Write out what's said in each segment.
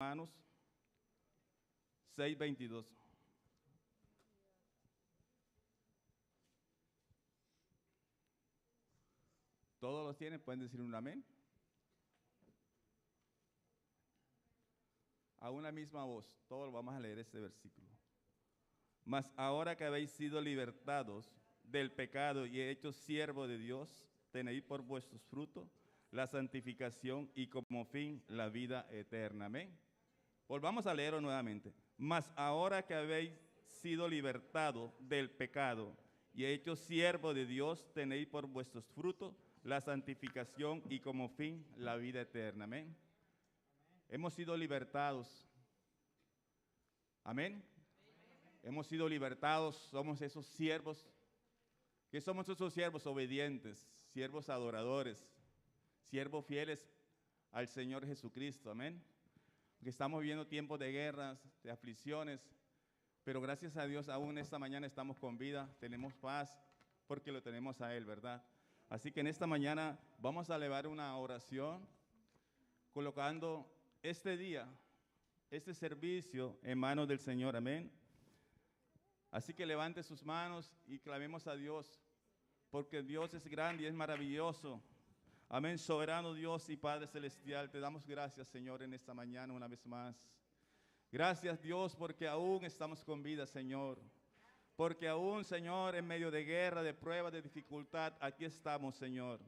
Romanos 6:22. ¿Todos los tienen? ¿Pueden decir un amén? A una misma voz, todos vamos a leer este versículo. Mas ahora que habéis sido libertados del pecado y hechos siervos de Dios, tenéis por vuestros frutos la santificación y como fin la vida eterna. Amén. Volvamos a leerlo nuevamente. Mas ahora que habéis sido libertados del pecado y hechos siervos de Dios, tenéis por vuestros frutos la santificación y como fin la vida eterna. Amén. Hemos sido libertados. Amén. Hemos sido libertados, somos esos siervos. ¿Qué somos esos siervos? Obedientes, siervos adoradores, siervos fieles al Señor Jesucristo. Amén. Porque estamos viviendo tiempos de guerras, de aflicciones, pero gracias a Dios aún esta mañana estamos con vida, tenemos paz, porque lo tenemos a Él, ¿verdad? Así que en esta mañana vamos a elevar una oración, colocando este día, este servicio en manos del Señor, amén. Así que levante sus manos y clamemos a Dios, porque Dios es grande y es maravilloso. Amén, soberano Dios y Padre Celestial, te damos gracias, Señor, en esta mañana una vez más. Gracias, Dios, porque aún estamos con vida, Señor. Porque aún, Señor, en medio de guerra, de prueba, de dificultad, aquí estamos, Señor.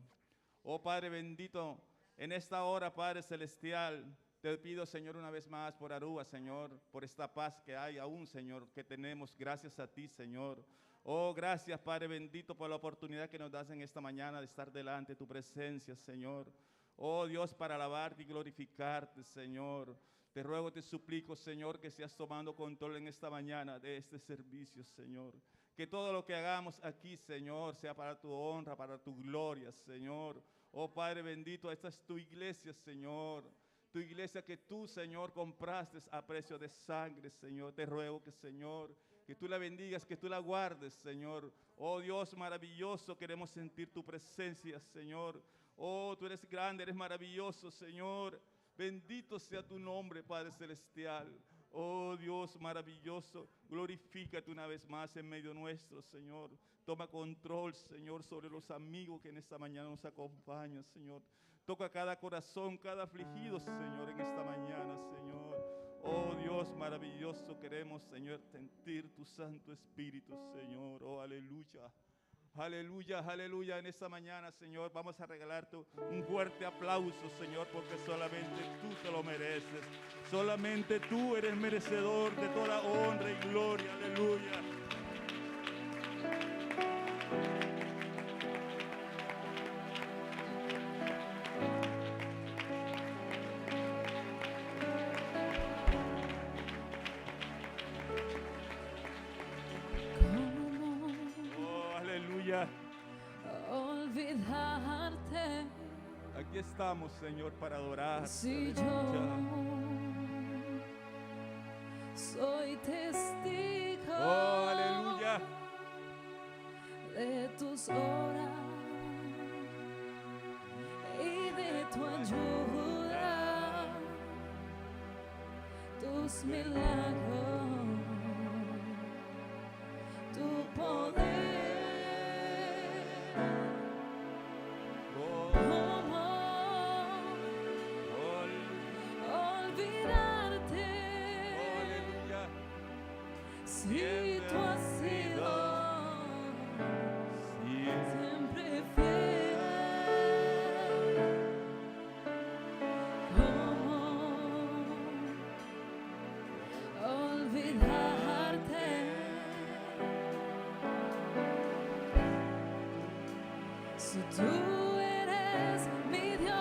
Oh, Padre bendito, en esta hora, Padre Celestial, te pido, Señor, una vez más por Aruba, Señor, por esta paz que hay aún, Señor, que tenemos. Gracias a ti, Señor. Oh, gracias, Padre bendito, por la oportunidad que nos das en esta mañana de estar delante de tu presencia, Señor. Oh, Dios, para alabarte y glorificarte, Señor. Te ruego, te suplico, Señor, que seas tomando control en esta mañana de este servicio, Señor. Que todo lo que hagamos aquí, Señor, sea para tu honra, para tu gloria, Señor. Oh, Padre bendito, esta es tu iglesia, Señor. Tu iglesia que tú, Señor, compraste a precio de sangre, Señor. Te ruego que, Señor, que tú la bendigas, que tú la guardes, Señor. Oh, Dios maravilloso, queremos sentir tu presencia, Señor. Oh, tú eres grande, eres maravilloso, Señor. Bendito sea tu nombre, Padre Celestial. Oh, Dios maravilloso, glorifícate una vez más en medio nuestro, Señor. Toma control, Señor, sobre los amigos que en esta mañana nos acompañan, Señor. Toca cada corazón, cada afligido, Señor, en esta mañana, Señor. Oh, Dios maravilloso, queremos, Señor, sentir tu Santo Espíritu, Señor. Oh, aleluya. Aleluya, aleluya. En esta mañana, Señor, vamos a regalarte un fuerte aplauso, Señor, porque solamente tú te lo mereces. Solamente tú eres merecedor de toda honra y gloria. Aleluya. Olvidarte. Aquí estamos, Señor, para adorar. Si yo soy testigo, oh, aleluya, de tus obras y de tu ayuda, tus milagros, tu poder. Si tú has sido siempre fiel, ¿cómo olvidarte? Si tú eres mi Dios,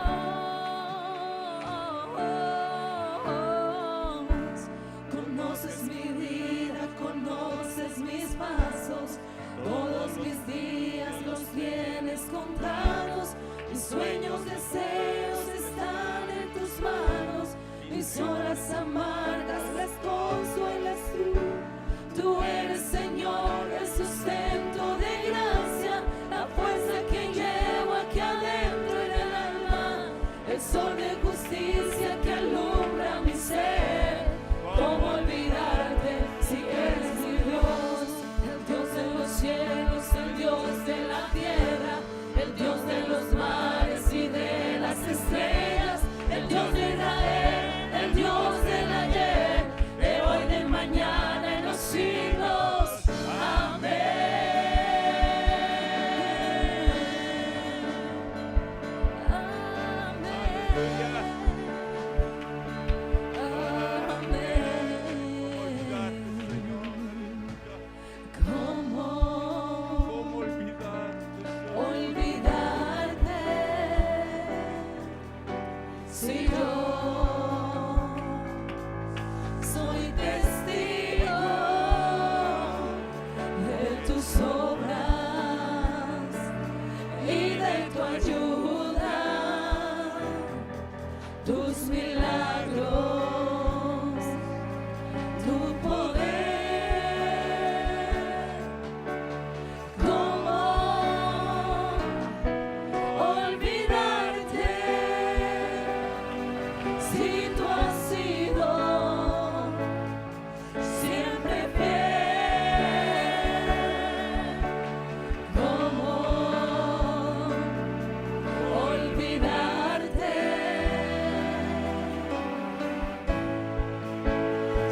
conoces mi vida, conoces mis pasos, todos mis días los tienes contados, mis sueños, deseos están en tus manos, mis horas amargas las consuelas tú eres, Señor, el sustento de gracia, la fuerza que llevo aquí adentro en el alma, el sol de justicia que alumbra mi ser.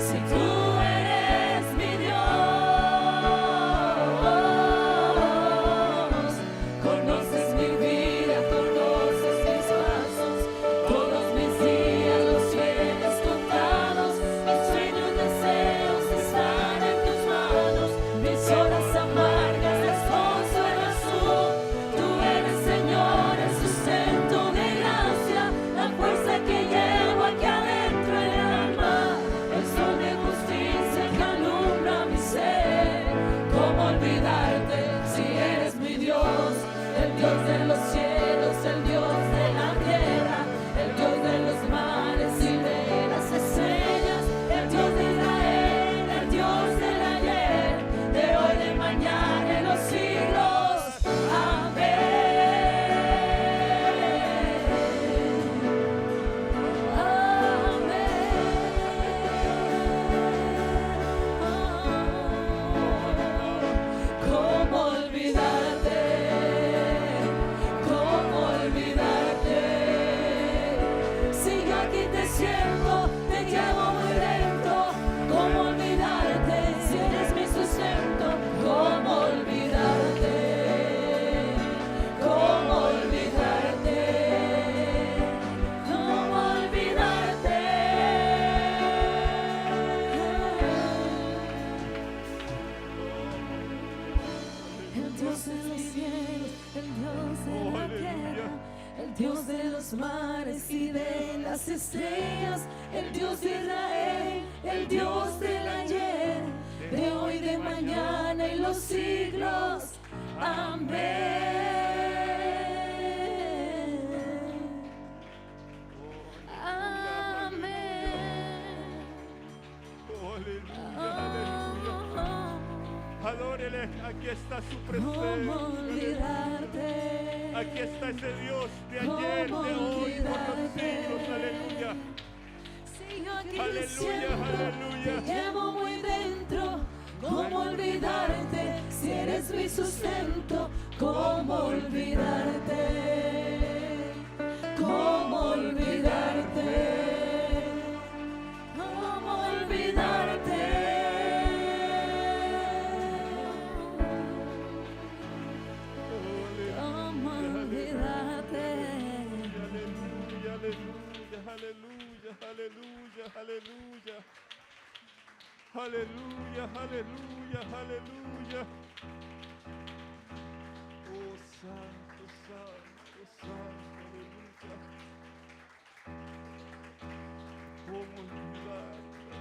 Si tú eres mi Dios, conoces mi vida, conoces mis pasos, todos mis días los tienes contados, mis sueños, deseos están en tus manos, mis horas amargas las consuelas tú. Tú eres, Señor, el sustento de gracia, la fuerza que llevo aquí adentro en el alma, el sol de justicia que alumbra mi ser. ¿Cómo olvidarte si eres mi Dios? El Dios de los cielos, el Dios de la tierra, el Dios de los mares y de las estrellas, el Dios de Israel, el Dios del ayer, de hoy, de mañana, en los siglos. ¿Cómo olvidarte? ¿Cómo olvidarte? Si yo aquí te siento, te llevo muy dentro. ¿Cómo olvidarte? Si eres mi sustento. ¿Cómo olvidarte? ¿Cómo olvidarte? ¿Cómo olvidarte? El Dios de los cielos, el Dios de la tierra, el Dios de los mares y de las estrellas, el Dios de Israel, el Dios del ayer, de hoy, de mañana y los siglos. Amén. Amén. Oh, aleluya, aleluya. Adórele, aquí está su ¿Cómo presencia. olvidarte? Aquí está ese Dios de ayer, de ¿Cómo hoy, por los olvidarte? siglos. Aleluya. Si yo aquí te Aleluya, siento, aleluya. te llevo muy dentro. ¿Cómo olvidarte si eres mi sustento? ¿Cómo olvidarte? ¿Cómo olvidarte? ¿Cómo olvidarte? ¿Cómo olvidarte? Aleluya, aleluya, aleluya, aleluya, aleluya. Aleluya, aleluya, aleluya. Oh, santo, santo, santo, aleluya. ¿Cómo olvidarte?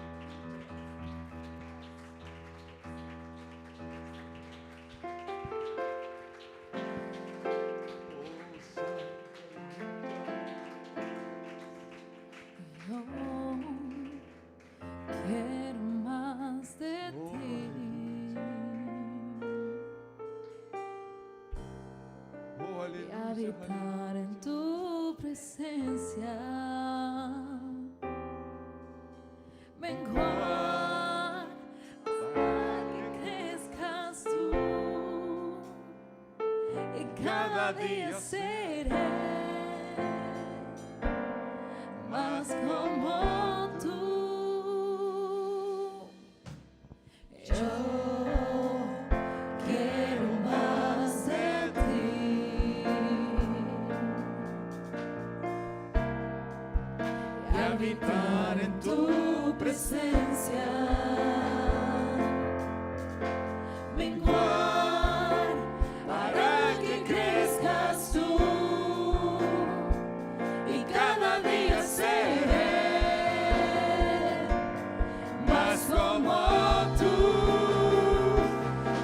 Oh, santo, aleluya. Yo quiero más de ti. Oh, Y aleluya, habitar en tu presencia, menguar para que crezcas tú, y cada día seré más como tú. Yo quiero más de ti y habitar en tu presencia, menguar para que crezcas tú, y cada día seré más como tú.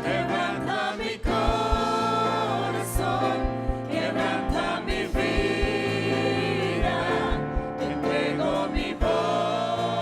Quebranta mi corazón, quebranta mi vida, te entrego mi voluntad.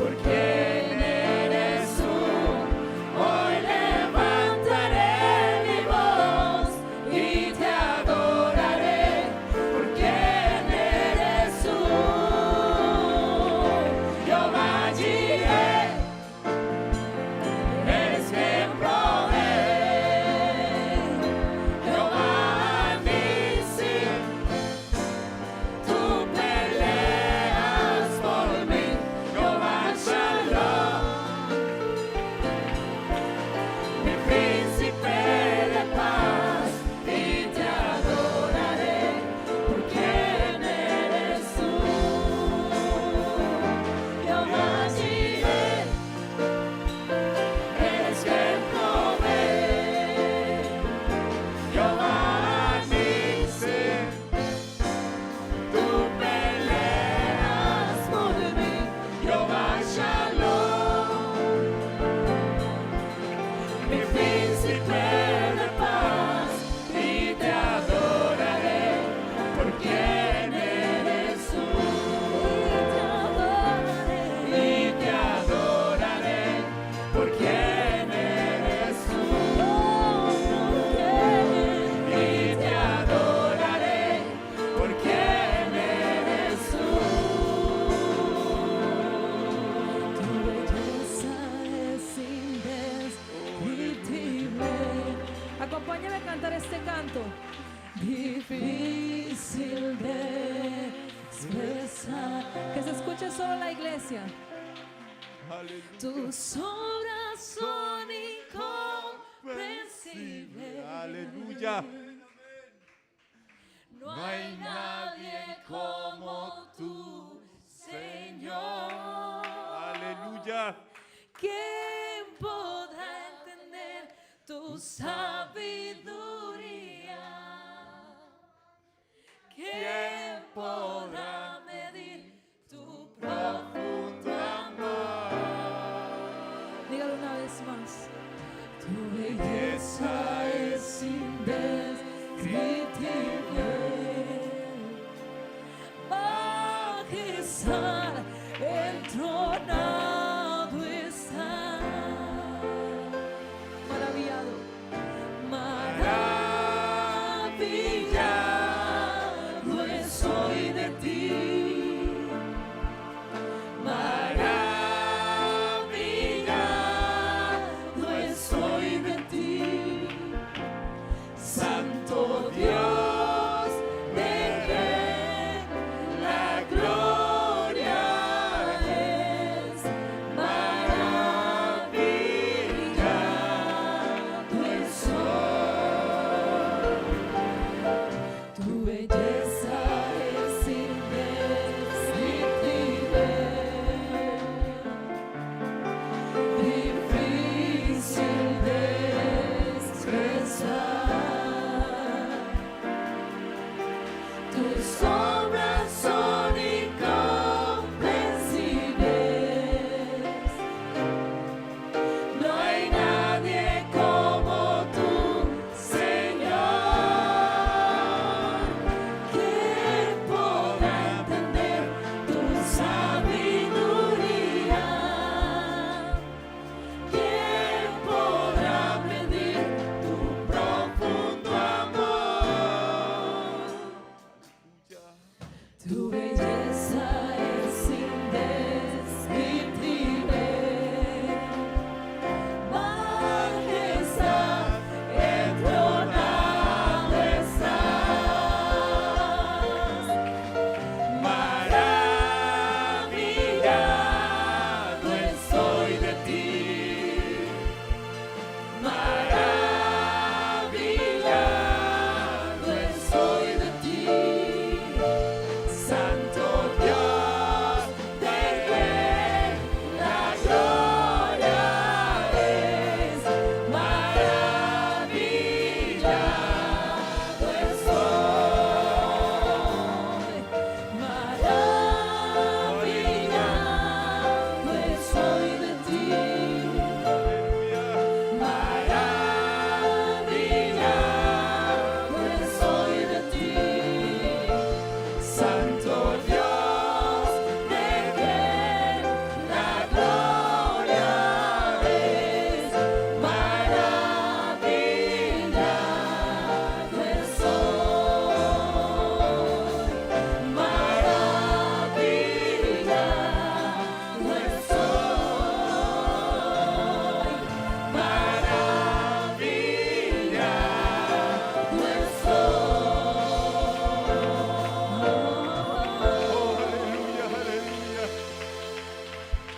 por quién eres tú. Hoy levantaré mi voz y te adoraré, por quién eres tú. Jehová Jireh, eres quien provee. Jehová Nissi, tú peleas por mí. Jehová Shalom, mi príncipe de paz, y te adoraré, por quién eres tú. Jehová Jireh, eres quien provee. Jehová Nissi, tú peleas por mí. Jehová Shalom, mi príncipe de paz, y te adoraré, por quién eres tú. Y te adoraré, por quién eres tú. Y te adoraré, por quién eres tú. Tu belleza es indescriptible. Acompáñame a cantar este canto. Difícil de expresar, que se escuche solo en la iglesia. Aleluya. Tus obras son incomprensibles. Aleluya. No hay nadie como tú, Señor. Aleluya. ¿Quién podrá entender tu sabiduría? ¿Quién podrá medir tu profundo amor? Dígalo una vez más. Tu belleza es indescriptible. Majestad entronado está. Maravillado, maravillado estoy de ti. Maravillado estoy de ti. Santo Dios, de quien la gloria es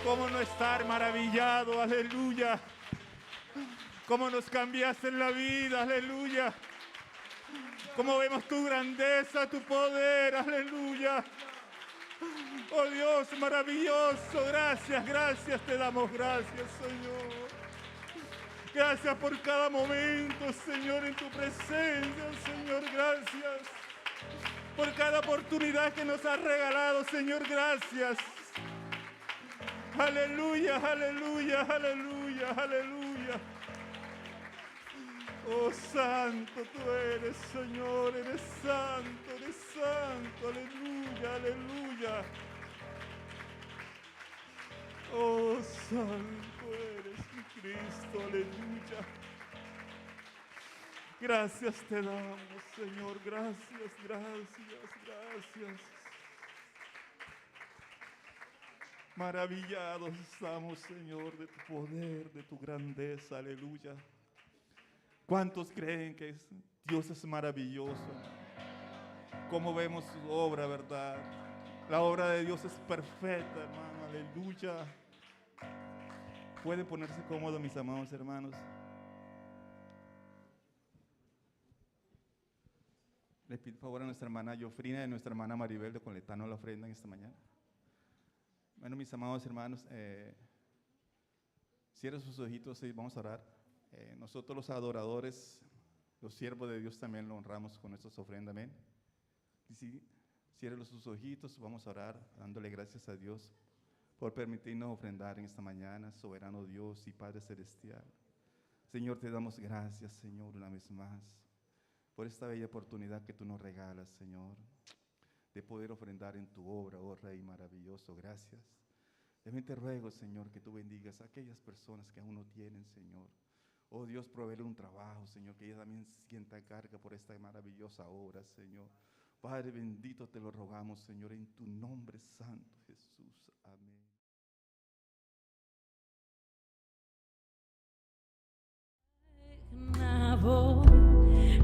¿Cómo no estar maravillado? Aleluya. ¿Cómo nos cambiaste en la vida? Aleluya. ¿Cómo vemos tu grandeza, tu poder? Aleluya. Oh Dios maravilloso, gracias, gracias, te damos gracias, Señor. Gracias por cada momento, Señor, en tu presencia, Señor, gracias. Por cada oportunidad que nos has regalado, Señor, gracias. Aleluya, aleluya, aleluya, aleluya. Oh, santo tú eres, Señor, eres santo, aleluya, aleluya. Oh, santo eres, mi Cristo, aleluya. Gracias te damos, Señor, gracias, gracias, gracias. Maravillados estamos, Señor, de tu poder, de tu grandeza, aleluya. ¿Cuántos creen que Dios es maravilloso? ¿Cómo vemos su obra, verdad? La obra de Dios es perfecta, hermano, aleluya. Pueden ponerse cómodos, mis amados hermanos. Le pido favor a nuestra hermana Yofrina y a nuestra hermana Maribel de colectarnos la ofrenda en esta mañana. Bueno, mis amados hermanos, cierren sus ojitos y vamos a orar. Nosotros los adoradores, los siervos de Dios también lo honramos con nuestras ofrendas, amén. Y si cierren sus ojitos, vamos a orar dándole gracias a Dios por permitirnos ofrendar en esta mañana, soberano Dios y Padre Celestial. Señor, te damos gracias, Señor, una vez más, por esta bella oportunidad que tú nos regalas, Señor, de poder ofrendar en tu obra, oh Rey maravilloso, gracias. También te ruego, Señor, que tú bendigas a aquellas personas que aún no tienen, Señor. Oh Dios, proveerle un trabajo, Señor, que ella también sienta carga por esta maravillosa obra, Señor. Padre bendito, te lo rogamos, Señor, en tu nombre santo, Jesús. Amén.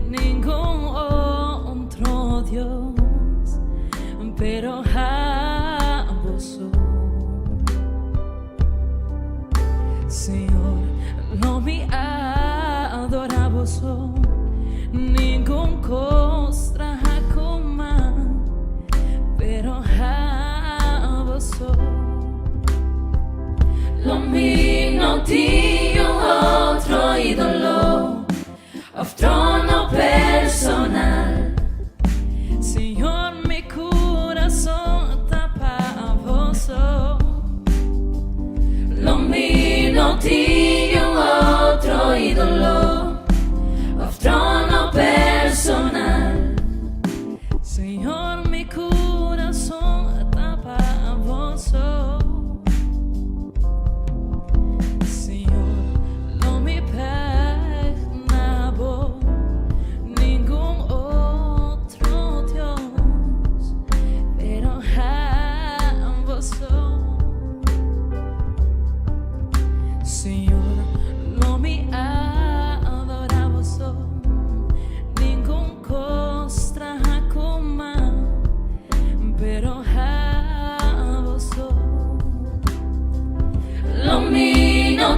Ningún otro Dios, pero a vos, Señor, no me adoramos, ningún costra coma, pero a vos. Lo mío tinha outro ídolo, of trono personal. Senhor, mi coração tapa vos. Lo mío tinha outro ídolo, of trono personal. Senhor, mi coração tapa vos.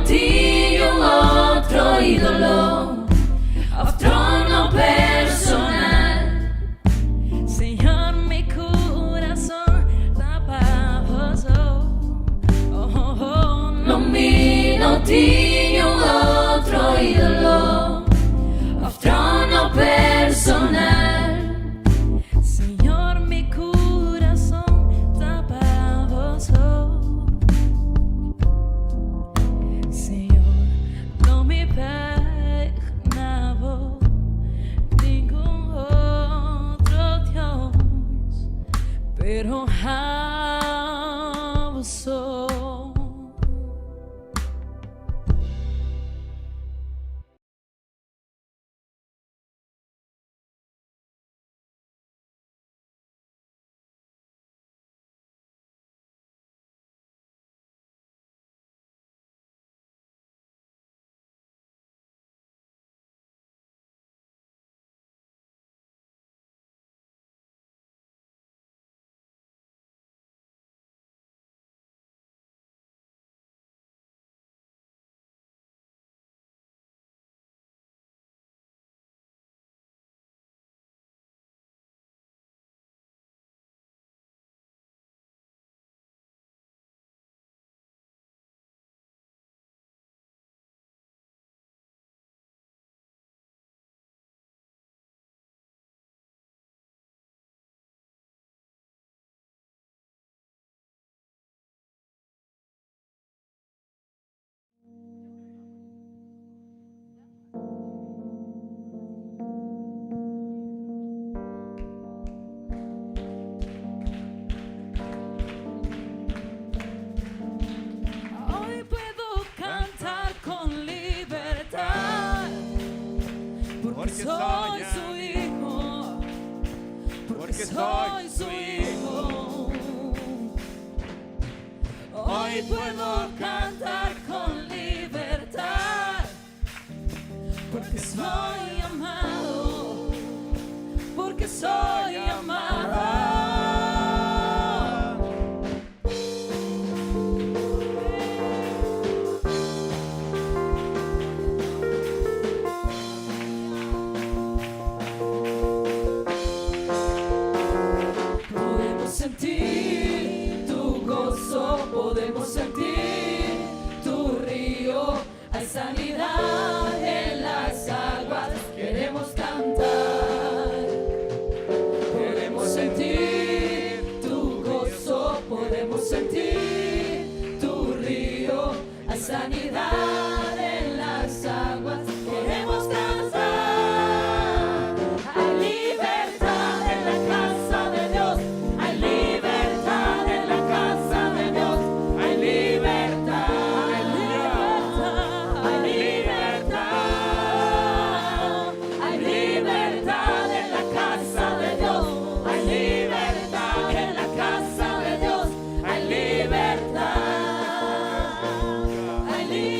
Tinha outro ídolo, of trono personal. Senhor, mi coração tapa vos. Lo mío tinha outro ídolo, of trono personal. Senhor, mi coração tapa vos. Pero a vos. soy su hijo, porque soy su hijo. Hoy puedo cantar con libertad, porque soy amado, porque soy amado. Podemos sentir tu gozo, podemos sentir tu río, hay sanidad en las aguas, queremos cantar. Podemos sentir tu gozo, podemos sentir tu río, hay sanidad en las aguas, queremos cantar. Hay libertad en la casa de Dios, hay libertad en la casa de Dios, hay libertad, hay libertad, hay libertad, hay libertad en la casa de Dios, hay libertad en la casa de Dios, hay libertad, hay libertad.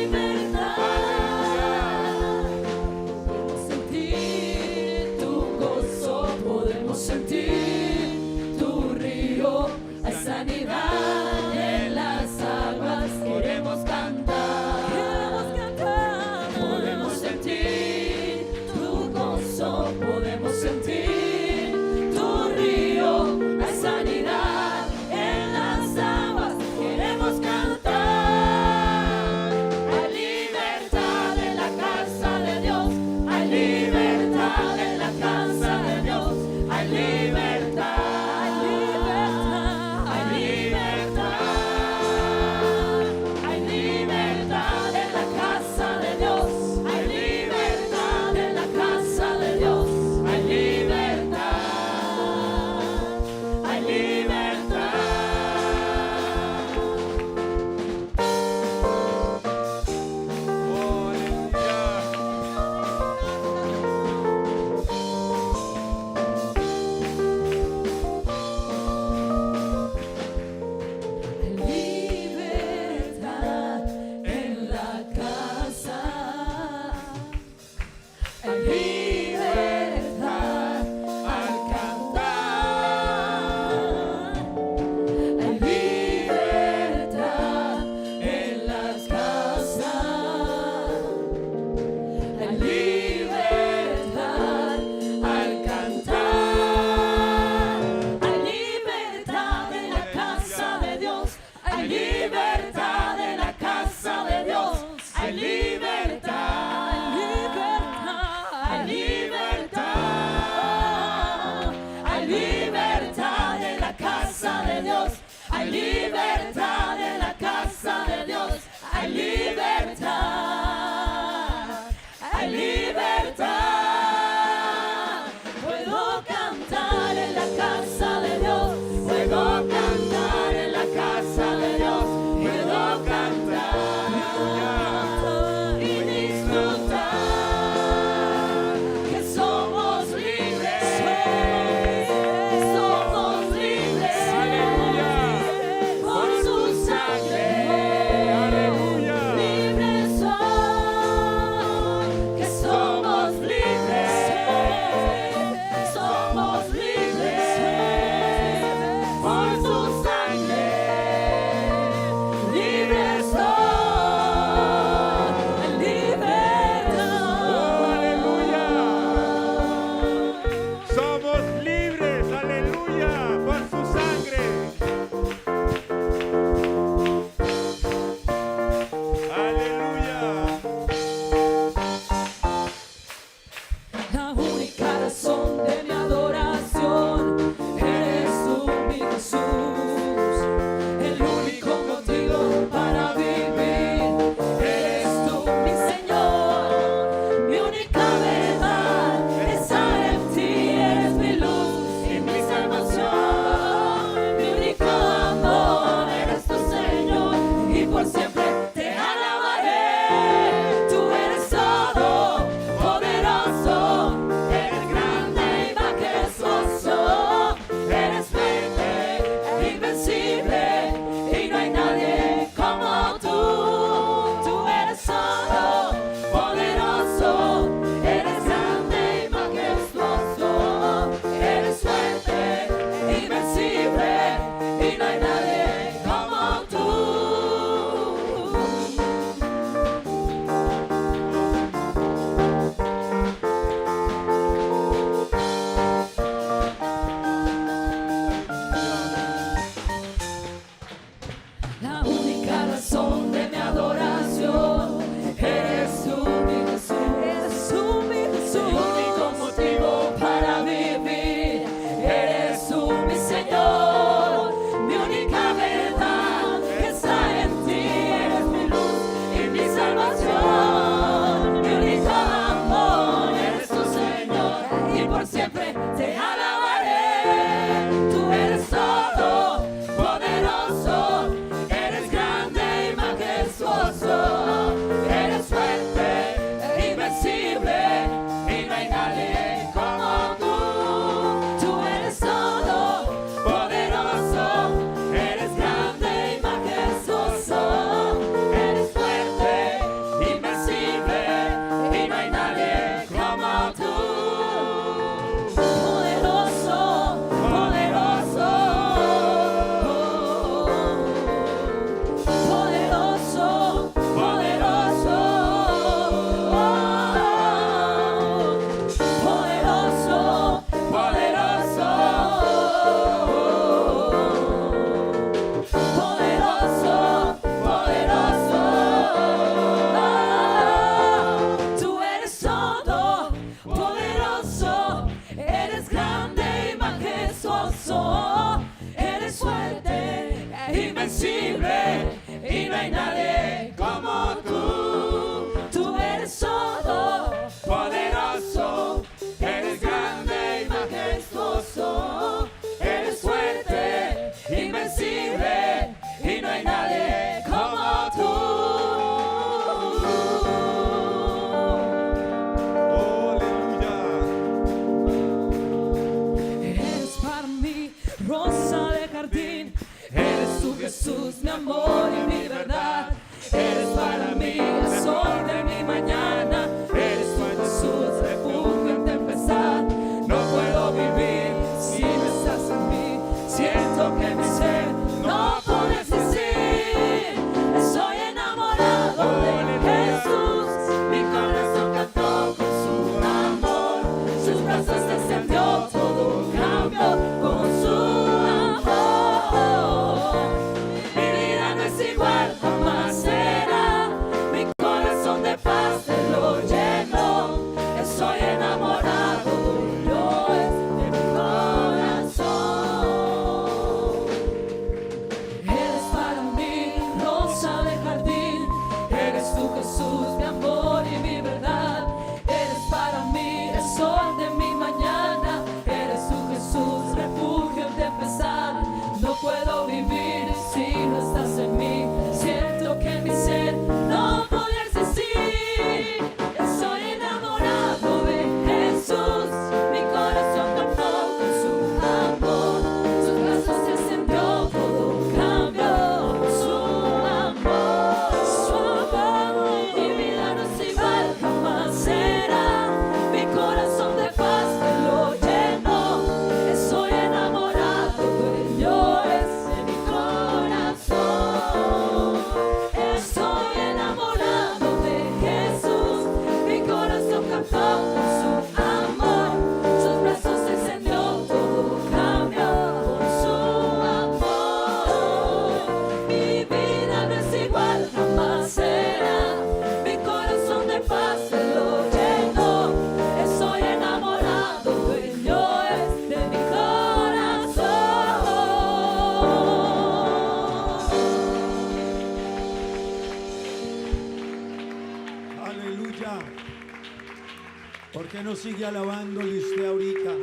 ¿Por qué no sigue alabándole usted ahorita?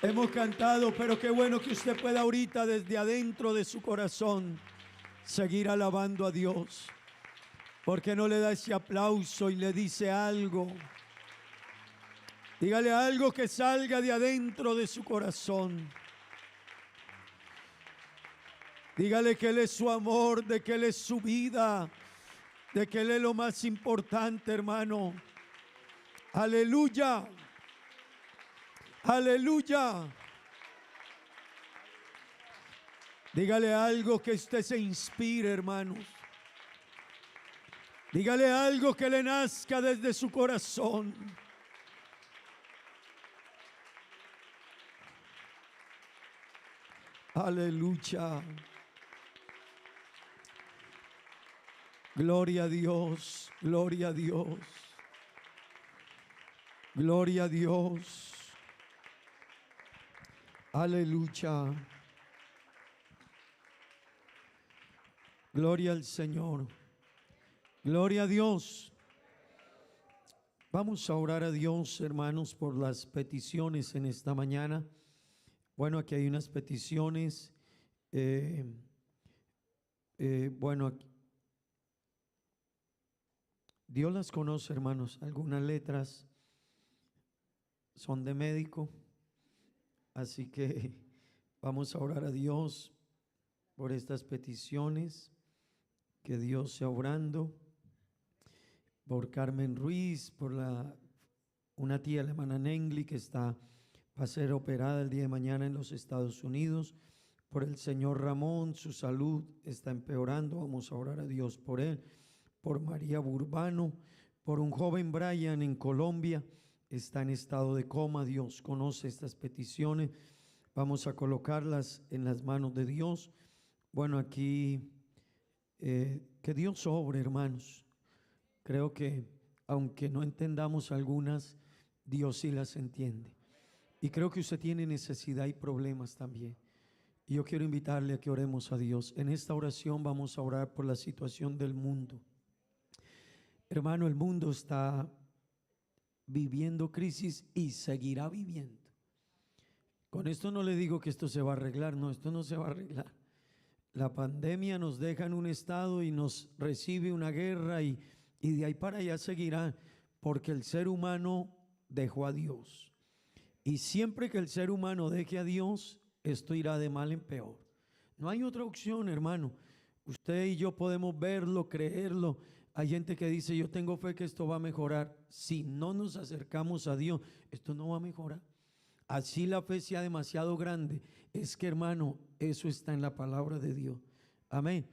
Hemos cantado, pero qué bueno que usted pueda ahorita desde adentro de su corazón seguir alabando a Dios. ¿Por qué no le da ese aplauso y le dice algo? Dígale algo que salga de adentro de su corazón. Dígale que Él es su amor, de que Él es su vida, de que Él es lo más importante, hermano. Aleluya. Aleluya. Dígale algo que usted se inspire, hermanos. Dígale algo que le nazca desde su corazón. Aleluya. Gloria a Dios, gloria a Dios. Gloria a Dios. Aleluya. Gloria al Señor. Gloria a Dios. Vamos a orar a Dios, hermanos, por las peticiones en esta mañana. Bueno, aquí hay unas peticiones. Bueno, Dios las conoce, hermanos. Algunas letras son de médico. Así que vamos a orar a Dios por estas peticiones. Que Dios sea obrando. Por Carmen Ruiz, por una tía, la hermana Nengli, que va a ser operada el día de mañana en los Estados Unidos. Por el señor Ramón, su salud está empeorando. Vamos a orar a Dios por él. Por María Burbano, por un joven Brian en Colombia. Está en estado de coma. Dios conoce estas peticiones. Vamos a colocarlas en las manos de Dios. Bueno, aquí que Dios obre, hermanos. Creo que aunque no entendamos algunas, Dios sí las entiende. Y creo que usted tiene necesidad y problemas también. Y yo quiero invitarle a que oremos a Dios. En esta oración vamos a orar por la situación del mundo. Hermano, el mundo está viviendo crisis y seguirá viviendo. Con esto no le digo que esto se va a arreglar, no, esto no se va a arreglar. La pandemia nos deja en un estado y nos recibe una guerra y de ahí para allá seguirá, porque el ser humano dejó a Dios. Y siempre que el ser humano deje a Dios, esto irá de mal en peor. No hay otra opción, hermano. Usted y yo podemos verlo, creerlo. Hay gente que dice, yo tengo fe que esto va a mejorar. Si no nos acercamos a Dios, esto no va a mejorar. Así la fe sea demasiado grande. Es que, hermano, eso está en la palabra de Dios. Amén.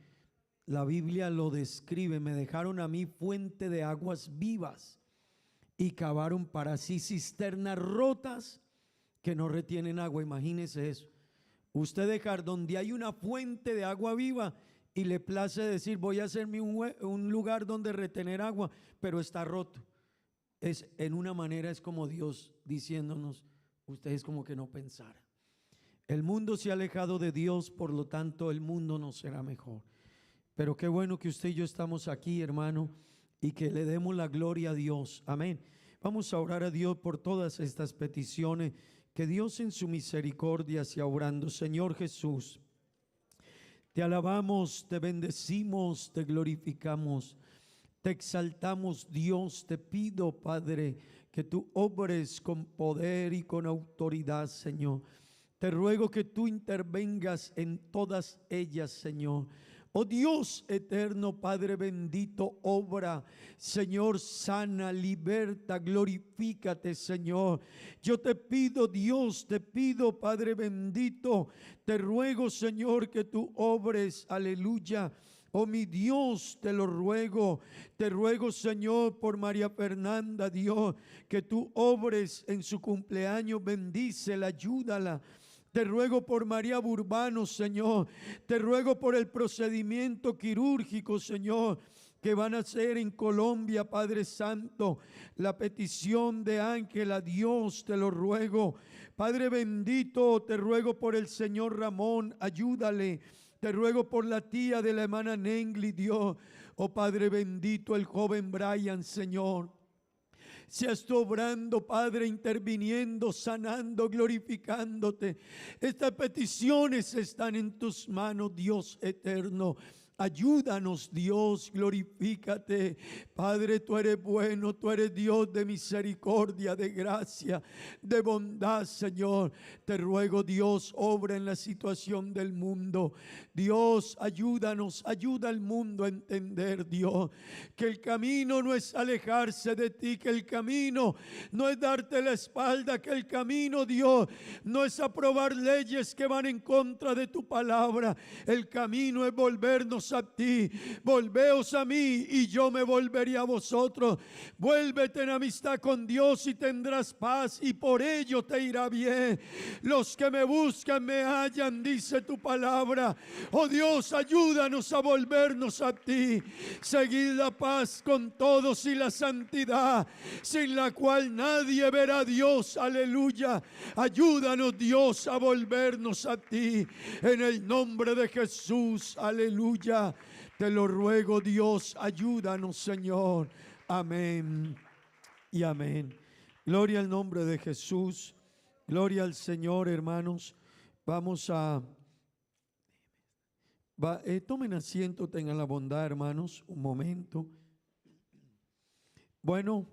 La Biblia lo describe. Me dejaron a mí fuente de aguas vivas y cavaron para sí cisternas rotas que no retienen agua. Imagínese eso. Usted dejar donde hay una fuente de agua viva y le place decir, voy a hacerme un lugar donde retener agua, pero está roto. En una manera es como Dios diciéndonos, ustedes como que no pensaran. El mundo se ha alejado de Dios, por lo tanto el mundo no será mejor. Pero qué bueno que usted y yo estamos aquí, hermano, y que le demos la gloria a Dios. Amén. Vamos a orar a Dios por todas estas peticiones. Que Dios en su misericordia sea obrando. Señor Jesús, te alabamos, te bendecimos, te glorificamos, te exaltamos. Dios, te pido, Padre, que tú obres con poder y con autoridad, Señor. Te ruego que tú intervengas en todas ellas, Señor. Oh Dios eterno, Padre bendito, obra, Señor, sana, liberta, glorifícate, Señor. Yo te pido, Dios, te pido, Padre bendito, te ruego, Señor, que tú obres, aleluya. Oh mi Dios, te ruego, Señor, por María Fernanda, Dios, que tú obres en su cumpleaños, bendícela, ayúdala. Te ruego por María Burbano, Señor. Te ruego por el procedimiento quirúrgico, Señor, que van a hacer en Colombia, Padre Santo. La petición de Ángela, Dios, te lo ruego. Padre bendito, te ruego por el señor Ramón, ayúdale. Te ruego por la tía de la hermana Nengli, Dios. Oh Padre bendito, el joven Brian, Señor. Seas tú obrando, Padre, interviniendo, sanando, glorificándote. Estas peticiones están en tus manos, Dios eterno. Ayúdanos, Dios, glorifícate. Padre, tú eres bueno, tú eres Dios de misericordia, de gracia, de bondad, Señor. Te ruego, Dios, obra en la situación del mundo. Dios, ayúdanos, ayuda al mundo a entender, Dios, que el camino no es alejarse de ti, que el camino no es darte la espalda, que el camino, Dios, no es aprobar leyes que van en contra de tu palabra. El camino es volvernos a ti. Volveos a mí y yo me volveré a vosotros. Vuélvete en amistad con Dios y tendrás paz, y por ello te irá bien. Los que me buscan me hallan, dice tu palabra. Oh Dios, ayúdanos a volvernos a ti. Seguid la paz con todos y la santidad, sin la cual nadie verá a Dios. Aleluya. Ayúdanos, Dios, a volvernos a ti en el nombre de Jesús. Aleluya. Te lo ruego, Dios, ayúdanos, Señor. Amén y amén. Gloria al nombre de Jesús. Gloria al Señor, hermanos. Vamos a... tomen asiento, tengan la bondad, hermanos, un momento. Bueno,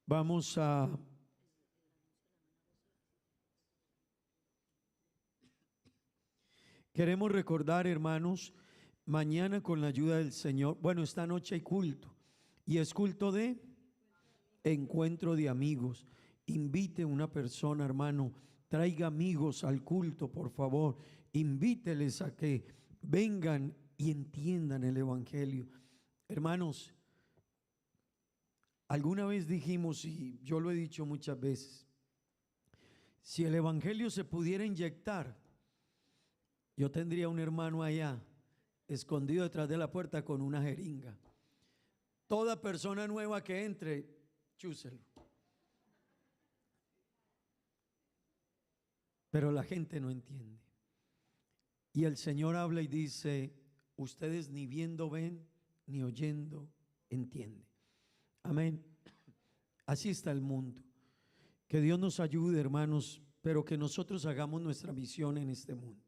vamos a... Queremos recordar, hermanos, mañana con la ayuda del Señor, bueno, esta noche hay culto, y es culto de encuentro de amigos. Invite a una persona, hermano, traiga amigos al culto, por favor. Invíteles a que vengan y entiendan el evangelio. Hermanos, alguna vez dijimos, y yo lo he dicho muchas veces, si el evangelio se pudiera inyectar, yo tendría un hermano allá, escondido detrás de la puerta con una jeringa. Toda persona nueva que entre, chúselo. Pero la gente no entiende. Y el Señor habla y dice, ustedes ni viendo ven, ni oyendo entienden. Amén. Así está el mundo. Que Dios nos ayude, hermanos, pero que nosotros hagamos nuestra misión en este mundo.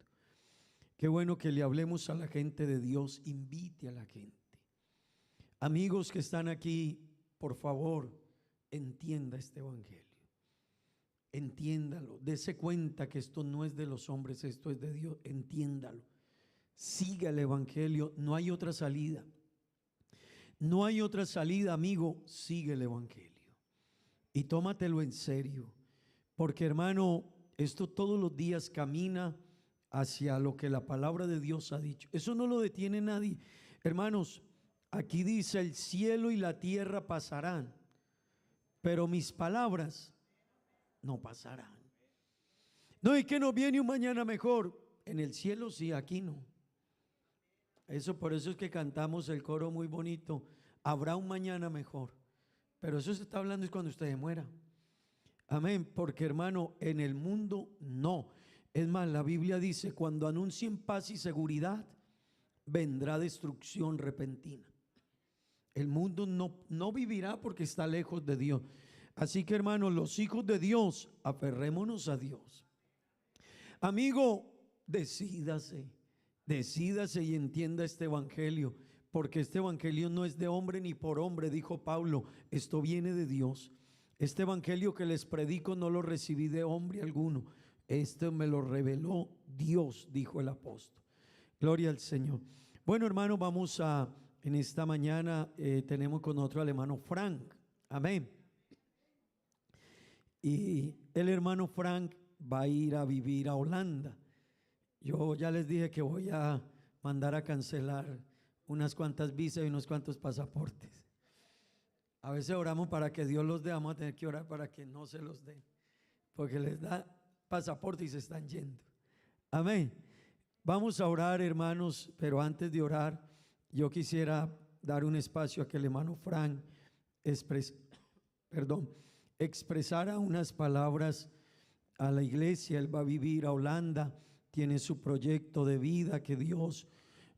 Qué bueno que le hablemos a la gente de Dios, invite a la gente. Amigos que están aquí, por favor, entienda este evangelio. Entiéndalo, dése cuenta que esto no es de los hombres, esto es de Dios, entiéndalo. Siga el evangelio, no hay otra salida. No hay otra salida, amigo, sigue el evangelio. Y tómatelo en serio, porque hermano, esto todos los días camina hacia lo que la palabra de Dios ha dicho. Eso no lo detiene nadie. Hermanos, aquí dice, el cielo y la tierra pasarán, pero mis palabras no pasarán. No, y que no viene un mañana mejor. En el cielo sí, aquí no. Por eso es que cantamos el coro muy bonito. Habrá un mañana mejor. Pero eso se está hablando es cuando usted muera. Amén. Porque hermano, en el mundo no. Es más, la Biblia dice, cuando anuncien paz y seguridad, vendrá destrucción repentina. El mundo no vivirá porque está lejos de Dios. Así que hermanos, los hijos de Dios, aferrémonos a Dios. Amigo, decídase y entienda este evangelio, porque este evangelio no es de hombre ni por hombre, dijo Pablo, esto viene de Dios. Este evangelio que les predico no lo recibí de hombre alguno, esto me lo reveló Dios, dijo el apóstol. Gloria al Señor. Bueno, hermano, vamos en esta mañana tenemos con nosotros al hermano Frank. Amén. Y el hermano Frank va a ir a vivir a Holanda. Yo ya les dije que voy a mandar a cancelar unas cuantas visas y unos cuantos pasaportes. A veces oramos para que Dios los dé, vamos a tener que orar para que no se los dé, porque les da pasaporte y se están yendo. Amén. Vamos a orar, hermanos, pero antes de orar, yo quisiera dar un espacio a que el hermano Frank expresara unas palabras a la iglesia. Él va a vivir a Holanda tiene su proyecto de vida, que Dios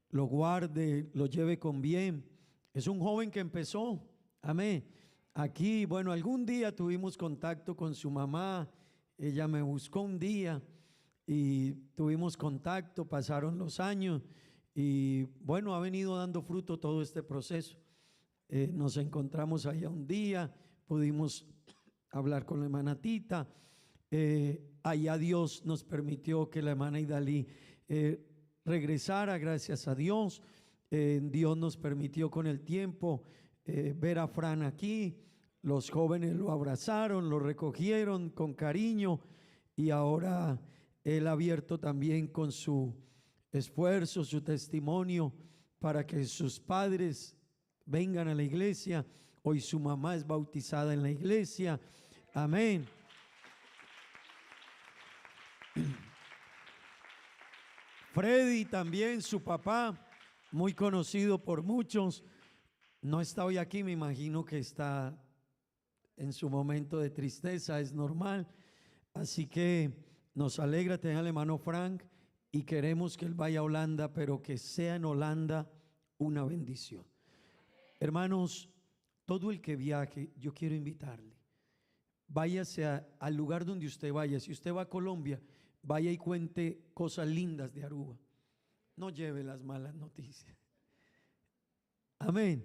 lo guarde, lo lleve con bien. Es un joven que empezó, amén. Aquí, bueno, algún día tuvimos contacto con su mamá, ella me buscó un día y tuvimos contacto, pasaron los años y bueno, ha venido dando fruto todo este proceso. Nos encontramos allá un día, pudimos hablar con la hermana Tita, allá Dios nos permitió que la hermana Idalí regresara, gracias a Dios. Dios nos permitió con el tiempo ver a Fran aquí. Los jóvenes lo abrazaron, lo recogieron con cariño y ahora él ha abierto también con su esfuerzo, su testimonio para que sus padres vengan a la iglesia. Hoy su mamá es bautizada en la iglesia. Amén. Freddy también, su papá, muy conocido por muchos, no está hoy aquí, me imagino que está en su momento de tristeza, es normal. Así que nos alegra tener al hermano Frank y queremos que él vaya a Holanda, pero que sea en Holanda una bendición. Hermanos, todo el que viaje, yo quiero invitarle, váyase al lugar donde usted vaya. Si usted va a Colombia, vaya y cuente cosas lindas de Aruba, no lleve las malas noticias. Amén.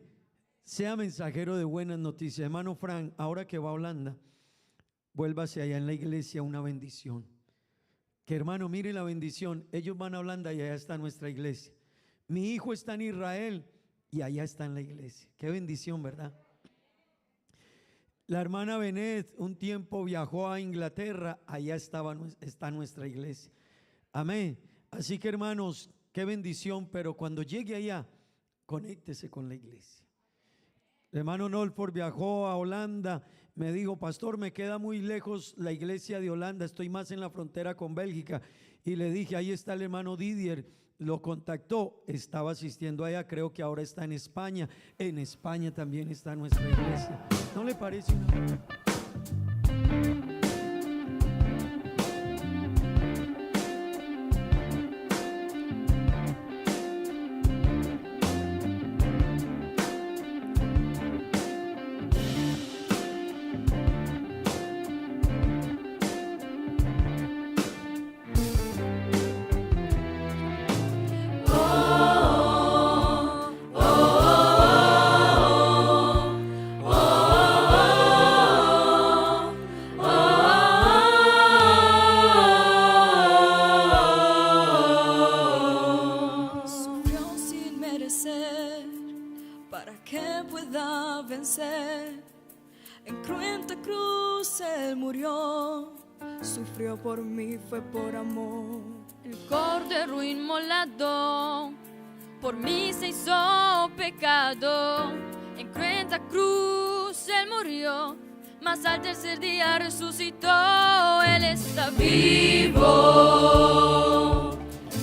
Sea mensajero de buenas noticias. Hermano Frank, ahora que va a Holanda, vuélvase allá en la iglesia una bendición. Que hermano, mire la bendición. Ellos van a Holanda y allá está nuestra iglesia. Mi hijo está en Israel y allá está en la iglesia. Qué bendición, ¿verdad? La hermana Benet un tiempo viajó a Inglaterra, allá está nuestra iglesia. Amén. Así que hermanos, qué bendición, pero cuando llegue allá, conéctese con la iglesia. El hermano Nolford viajó a Holanda, me dijo: pastor, me queda muy lejos la iglesia de Holanda, estoy más en la frontera con Bélgica. Y le dije: ahí está el hermano Didier. Lo contactó, estaba asistiendo allá, creo que ahora está en España. En España también está nuestra iglesia. ¿No le parece una... Por mí fue por amor. El cordero inmolado por mí se hizo pecado. En cruenta cruz él murió, mas al tercer día resucitó. Él está vivo,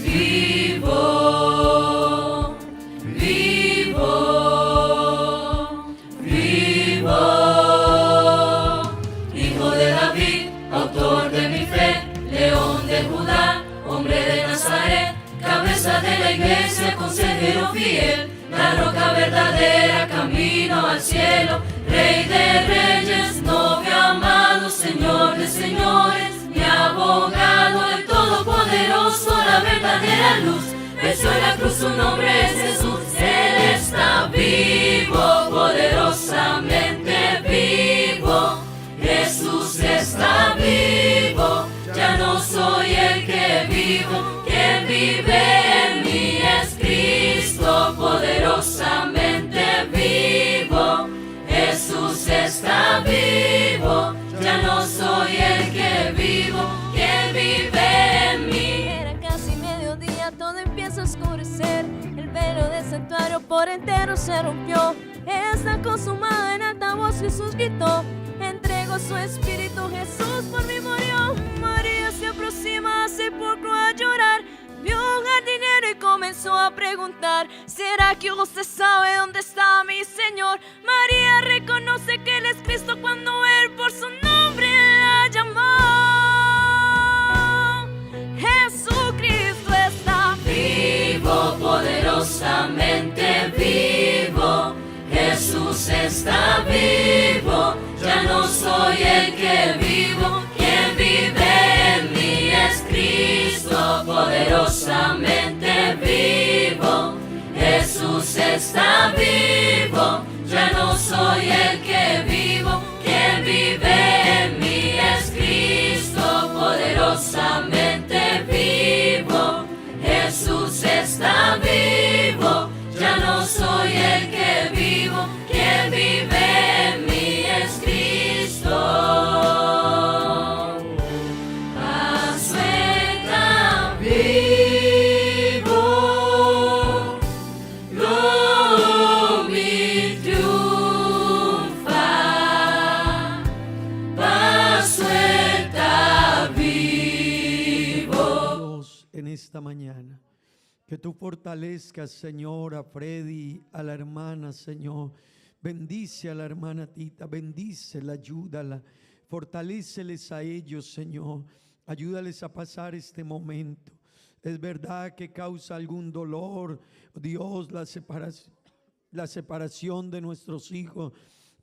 vivo, vivo, vivo. Hijo de David, autor de mi fe, León de Judá, hombre de Nazaret, cabeza de la iglesia, consejero fiel, la roca verdadera, camino al cielo, Rey de reyes, novio amado, Señor de señores, mi abogado, el todopoderoso, la verdadera luz, venció en la cruz, su nombre es Jesús. Él está vivo, poderosamente vivo, Jesús está vivo. Ya no soy el que vivo, quien vive en mí es Cristo, poderosamente vivo. Jesús está vivo, ya no soy el que vivo, quien vive en mí. Era casi mediodía, todo empieza a oscurecer, el velo del santuario por entero se rompió. Está consumado, en alta voz Jesús gritó, entregó su espíritu, Jesús por mí murió. María se aproxima al sepulcro a llorar, vio un jardinero y comenzó a preguntar: ¿será que usted sabe dónde está mi Señor? María reconoce que Él es Cristo cuando Él por su nombre la llamó. Jesucristo está Vivo, poderosamente vivo. Jesús está vivo. Ya no soy el que vivo. Quien vive en mí es Cristo. Poderosamente vivo. Jesús está vivo. Ya no soy el que vivo. Quien vive en mí es Cristo. Poderosamente vivo. Jesús está vivo. Ya no soy el que vivo. Quien vive en mí es Cristo. Paso está vivo. Mi triunfa. Paso está vivo. Dios, en esta mañana, que tú fortalezcas, Señor, a Freddy, a la hermana, Señor. Bendice a la hermana Tita, bendícela, ayúdala, fortaléceles a ellos, Señor. Ayúdales a pasar este momento. Es verdad que causa algún dolor, Dios, la separación de nuestros hijos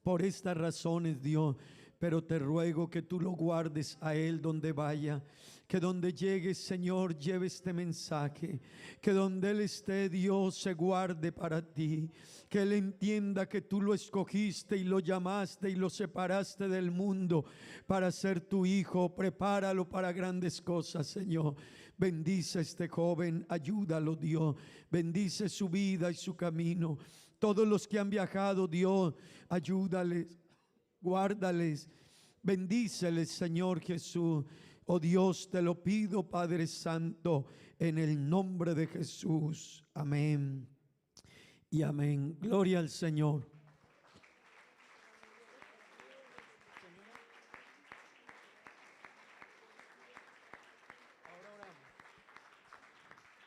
por estas razones, Dios. Pero te ruego que tú lo guardes a él donde vaya. Que donde llegue, Señor, lleve este mensaje. Que donde él esté, Dios, se guarde para ti. Que él entienda que tú lo escogiste y lo llamaste y lo separaste del mundo para ser tu hijo. Prepáralo para grandes cosas, Señor. Bendice a este joven, ayúdalo, Dios. Bendice su vida y su camino. Todos los que han viajado, Dios, ayúdales, guárdales, bendíceles, Señor Jesús. Oh Dios, te lo pido, Padre Santo, en el nombre de Jesús. Amén y amén. Gloria al Señor.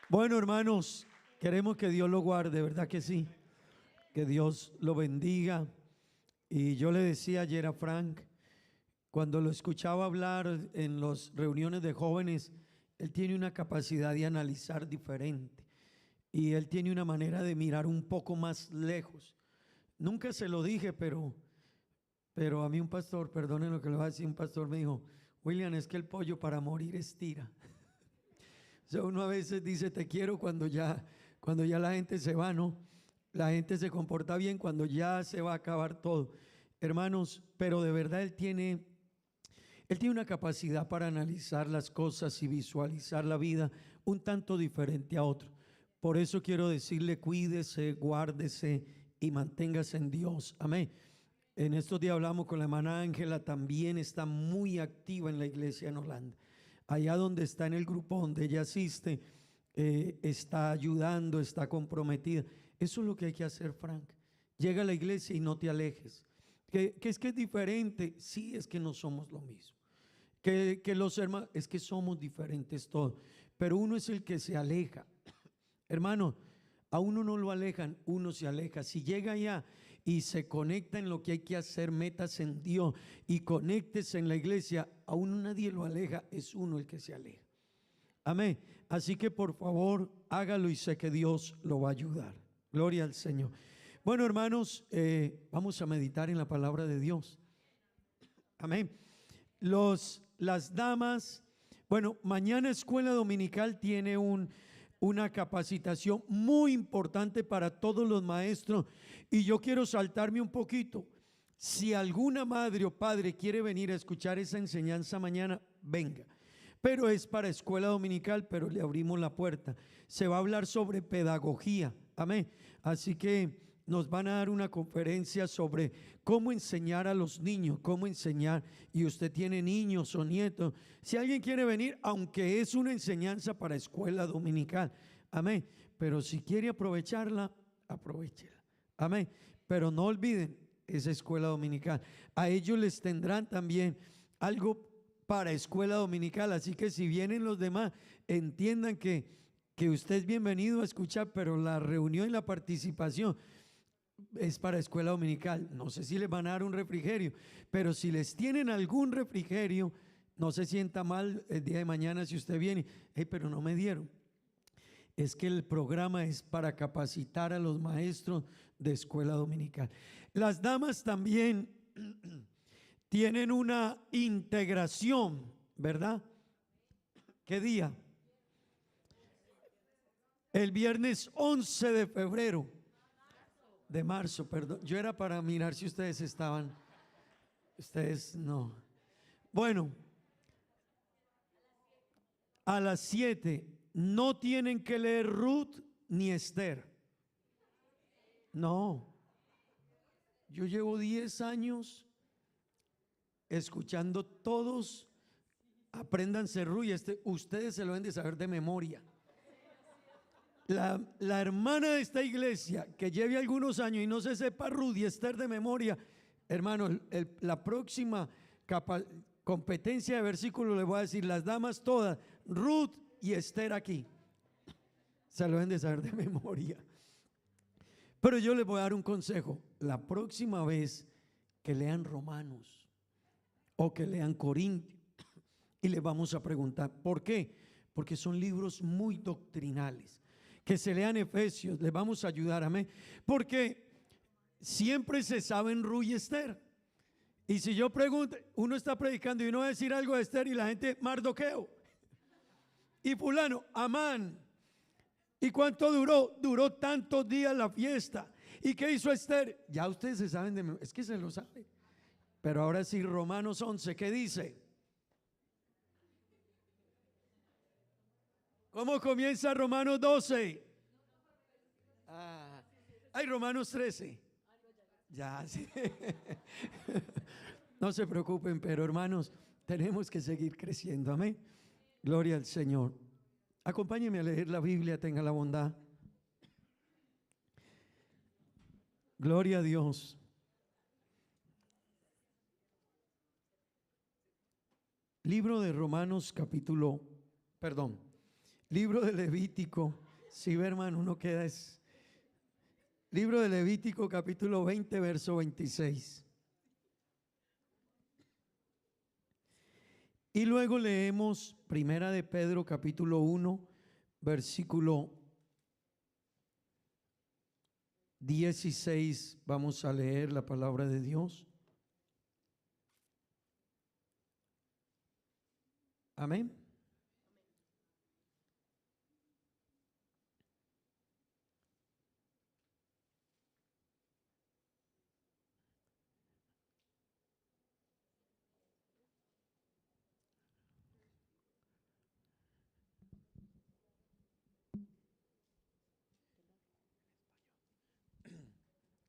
Bueno, hermanos, queremos que Dios lo guarde, ¿verdad que sí? Que Dios lo bendiga. Y yo le decía ayer a Frank, cuando lo escuchaba hablar en las reuniones de jóvenes, él tiene una capacidad de analizar diferente y él tiene una manera de mirar un poco más lejos. Nunca se lo dije, pero a mí un pastor, perdonen lo que le voy a decir, un pastor me dijo: William, es que el pollo para morir estira. O sea, uno a veces dice te quiero cuando ya la gente se va, ¿no? La gente se comporta bien cuando ya se va a acabar todo. Hermanos, pero de verdad él tiene una capacidad para analizar las cosas y visualizar la vida un tanto diferente a otro. Por eso quiero decirle, cuídese, guárdese y manténgase en Dios. Amén. En estos días hablamos con la hermana Ángela, también está muy activa en la iglesia en Holanda. Allá donde está en el grupo donde ella asiste, está ayudando, está comprometida. Eso es lo que hay que hacer, Frank. Llega a la iglesia y no te alejes. Que es diferente. Sí, es que no somos lo mismo. Que los hermanos, es que somos diferentes todos. Pero uno es el que se aleja. Hermano, a uno no lo alejan, uno se aleja. Si llega allá y se conecta en lo que hay que hacer, metas en Dios y conéctese en la iglesia, a uno nadie lo aleja, es uno el que se aleja. Amén. Así que por favor hágalo y sé que Dios lo va a ayudar. Gloria al Señor. Bueno, hermanos, vamos a meditar en la palabra de Dios. Amén. Las damas, bueno, mañana Escuela Dominical tiene una capacitación muy importante para todos los maestros y yo quiero saltarme un poquito. Si alguna madre o padre quiere venir a escuchar esa enseñanza mañana, venga. Pero es para Escuela Dominical, pero le abrimos la puerta. Se va a hablar sobre pedagogía. Amén. Así que nos van a dar una conferencia sobre cómo enseñar a los niños, cómo enseñar. Y usted tiene niños o nietos. Si alguien quiere venir, aunque es una enseñanza para Escuela Dominical, amén. Pero si quiere aprovecharla, aprovechela. Amén. Pero no olviden esa Escuela Dominical. A ellos les tendrán también algo para Escuela Dominical. Así que si vienen los demás, entiendan que usted es bienvenido a escuchar, pero la reunión y la participación es para Escuela Dominical. No sé si les van a dar un refrigerio, pero si les tienen algún refrigerio, No se sienta mal el día de mañana si usted viene, pero no me dieron. Es que el programa es para capacitar a los maestros de escuela dominical. Las damas también tienen una integración, ¿verdad? ¿Qué día? El viernes 11 de febrero. De marzo, perdón. Yo era para mirar si ustedes estaban. Ustedes no. Bueno, a las 7 no tienen que leer Ruth ni Esther. No. Yo llevo 10 años escuchando todos. Apréndanse Ruth y Esther. Ustedes se lo deben de saber de memoria. La hermana de esta iglesia que lleve algunos años y no se sepa Ruth y Esther de memoria, hermano, la próxima competencia de versículos le voy a decir las damas todas, Ruth y Esther aquí. Se lo deben de saber de memoria. Pero yo les voy a dar un consejo. La próxima vez que lean Romanos o que lean Corintios y les vamos a preguntar, ¿por qué? Porque son libros muy doctrinales. Que se lean Efesios, les vamos a ayudar, amén. Porque siempre se sabe en Ruth y Esther. Y si yo pregunto, uno está predicando y uno va a decir algo de Esther y la gente, Mardoqueo. Y fulano, Amán. ¿Y cuánto duró? Duró tantos días la fiesta. ¿Y qué hizo Esther? Ya ustedes se saben, es que se lo saben. Pero ahora sí, Romanos 11, ¿qué dice? ¿Cómo comienza Romanos 12? Hay Romanos 13. Ya, sí. No se preocupen, pero hermanos, tenemos que seguir creciendo, amén. Gloria al Señor. Acompáñenme a leer la Biblia, tenga la bondad. Gloria a Dios. Libro de Romanos libro de Levítico. Si ve, hermano, uno queda es. Libro de Levítico capítulo 20, verso 26. Y luego leemos Primera de Pedro capítulo 1, versículo 16. Vamos a leer la palabra de Dios. Amén.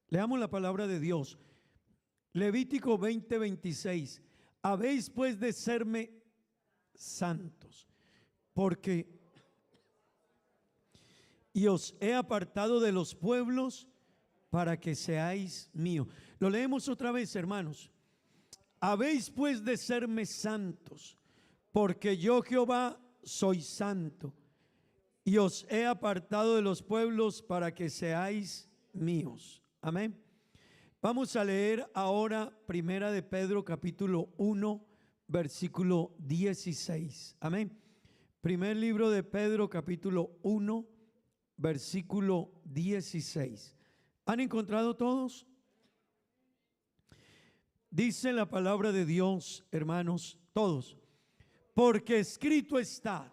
Leamos la palabra de Dios. Levítico 20, 26. Habéis pues de serme santos, porque y os he apartado de los pueblos para que seáis míos. Lo leemos otra vez, hermanos. Habéis pues de serme santos, porque yo Jehová soy santo, y os he apartado de los pueblos para que seáis míos. Amén. Vamos a leer ahora Primera de Pedro capítulo 1, versículo 16. Amén. Primer libro de Pedro capítulo 1, versículo 16. ¿Han encontrado todos? Dice la palabra de Dios, hermanos, todos. Porque escrito está: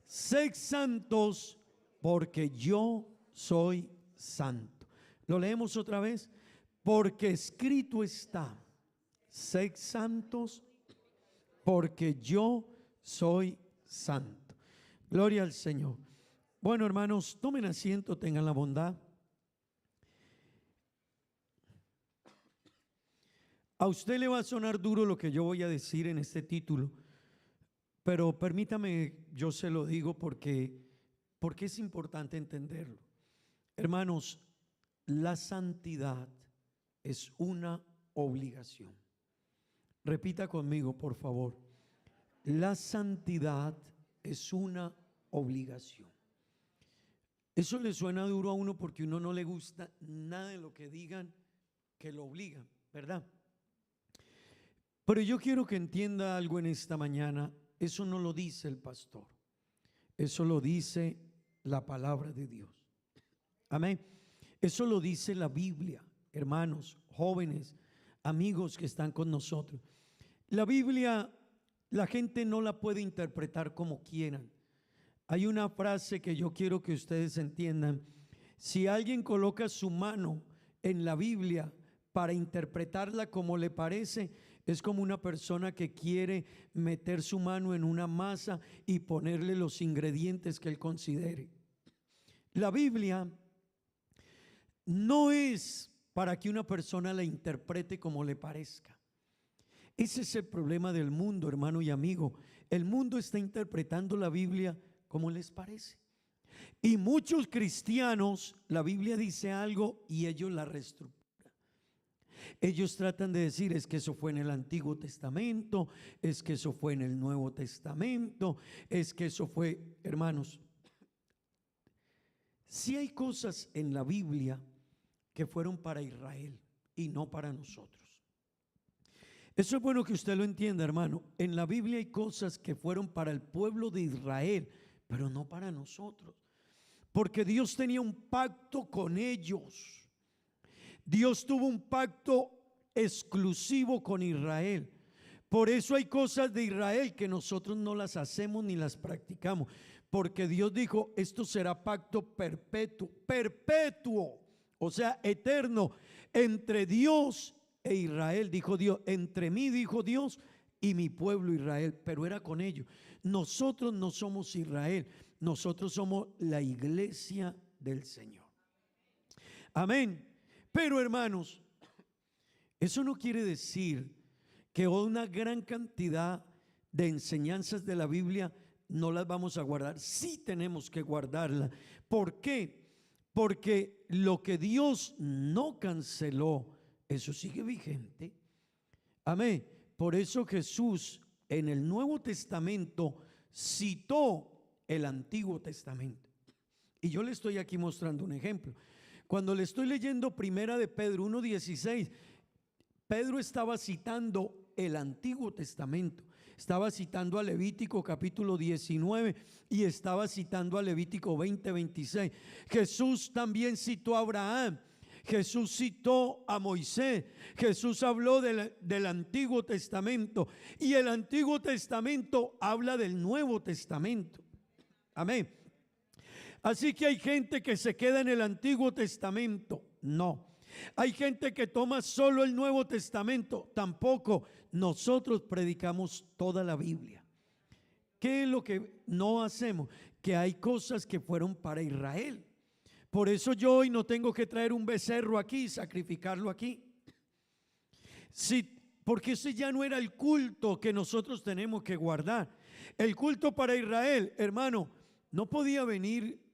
sed santos, porque yo soy santo. Lo leemos otra vez. Porque escrito está: sed santos, porque yo soy santo. Gloria al Señor. Bueno, hermanos, tomen asiento, tengan la bondad. A usted le va a sonar duro lo que yo voy a decir en este título, pero permítame, yo se lo digo porque es importante entenderlo. Hermanos, la santidad es una obligación. Repita conmigo, por favor. La santidad es una obligación. Eso le suena duro a uno porque a uno no le gusta nada de lo que digan que lo obligan, ¿verdad? Pero yo quiero que entienda algo en esta mañana. Eso no lo dice el pastor. Eso lo dice la palabra de Dios. Amén. Eso lo dice la Biblia, hermanos, jóvenes, amigos que están con nosotros. La Biblia, la gente no la puede interpretar como quieran. Hay una frase que yo quiero que ustedes entiendan. Si alguien coloca su mano en la Biblia para interpretarla como le parece, es como una persona que quiere meter su mano en una masa y ponerle los ingredientes que él considere. La Biblia no es para que una persona la interprete como le parezca. Ese es el problema del mundo, hermano y amigo. El mundo está interpretando la Biblia como les parece. Y muchos cristianos, la Biblia dice algo y ellos la reestructuran. Ellos tratan de decir, es que eso fue en el Antiguo Testamento, es que eso fue en el Nuevo Testamento, es que eso fue, hermanos. Si hay cosas en la Biblia que fueron para Israel y no para nosotros. Eso es bueno que usted lo entienda, hermano. En la Biblia hay cosas que fueron para el pueblo de Israel, pero no para nosotros. Porque Dios tenía un pacto con ellos. Dios tuvo un pacto exclusivo con Israel. Por eso hay cosas de Israel que nosotros no las hacemos ni las practicamos. Porque Dios dijo, esto será pacto perpetuo, perpetuo, o sea, eterno, entre Dios e Israel. Dijo Dios, entre mí, dijo Dios, y mi pueblo Israel, pero era con ellos. Nosotros no somos Israel, nosotros somos la iglesia del Señor. Amén. Pero hermanos, eso no quiere decir que una gran cantidad de enseñanzas de la Biblia no las vamos a guardar. Sí tenemos que guardarlas. ¿Por qué? Porque lo que Dios no canceló, eso sigue vigente. Amén. Por eso Jesús en el Nuevo Testamento citó el Antiguo Testamento. Y yo le estoy aquí mostrando un ejemplo. Cuando le estoy leyendo primera de Pedro 1:16, Pedro estaba citando el Antiguo Testamento. Estaba citando a Levítico capítulo 19 y estaba citando a Levítico 20:26. Jesús también citó a Abraham. Jesús citó a Moisés. Jesús habló del Antiguo Testamento. Y el Antiguo Testamento habla del Nuevo Testamento. Amén. Así que hay gente que se queda en el Antiguo Testamento. No. Hay gente que toma solo el Nuevo Testamento. Tampoco. Nosotros predicamos toda la Biblia. ¿Qué es lo que no hacemos? Que hay cosas que fueron para Israel. Por eso yo hoy no tengo que traer un becerro aquí y sacrificarlo aquí. Porque ese ya no era el culto que nosotros tenemos que guardar. El culto para Israel, hermano, no podía venir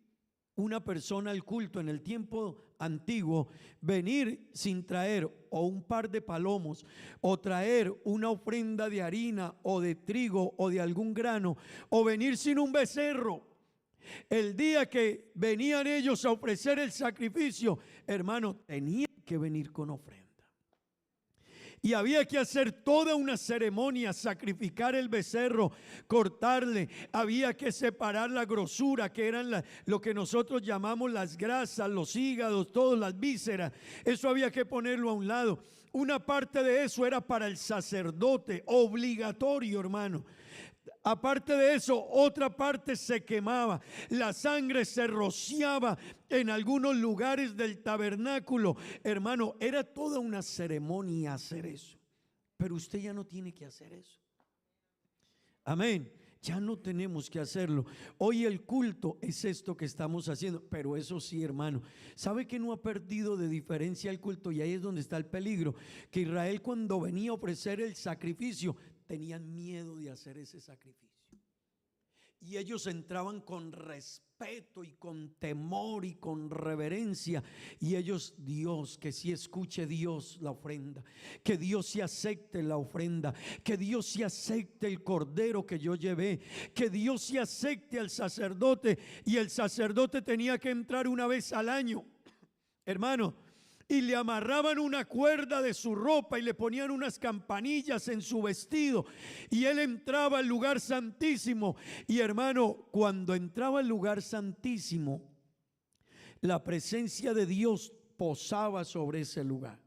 una persona al culto en el tiempo antiguo, venir sin traer o un par de palomos o traer una ofrenda de harina o de trigo o de algún grano o venir sin un becerro. El día que venían ellos a ofrecer el sacrificio, hermano, tenían que venir con ofrenda. Y había que hacer toda una ceremonia, sacrificar el becerro, cortarle. Había que separar la grosura, que eran lo que nosotros llamamos las grasas, los hígados, todas las vísceras. Eso había que ponerlo a un lado. Una parte de eso era para el sacerdote, obligatorio, hermano. Aparte de eso, otra parte se quemaba. La sangre se rociaba en algunos lugares del tabernáculo. Hermano, era toda una ceremonia hacer eso. Pero usted ya no tiene que hacer eso. Amén. Ya no tenemos que hacerlo. Hoy el culto es esto que estamos haciendo. Pero eso sí, hermano, ¿sabe que no ha perdido de diferencia el culto? Y ahí es donde está el peligro. Que Israel, cuando venía a ofrecer el sacrificio, tenían miedo de hacer ese sacrificio. Y ellos entraban con respeto y con temor y con reverencia. Y ellos, Dios, que sí escuche Dios la ofrenda, que Dios sí acepte la ofrenda, que Dios sí acepte el cordero que yo llevé, que Dios sí acepte al sacerdote. Y el sacerdote tenía que entrar una vez al año, hermano. y le amarraban una cuerda de su ropa y le ponían unas campanillas en su vestido, y él entraba al lugar santísimo. Y hermano, cuando entraba al lugar santísimo, la presencia de Dios posaba sobre ese lugar.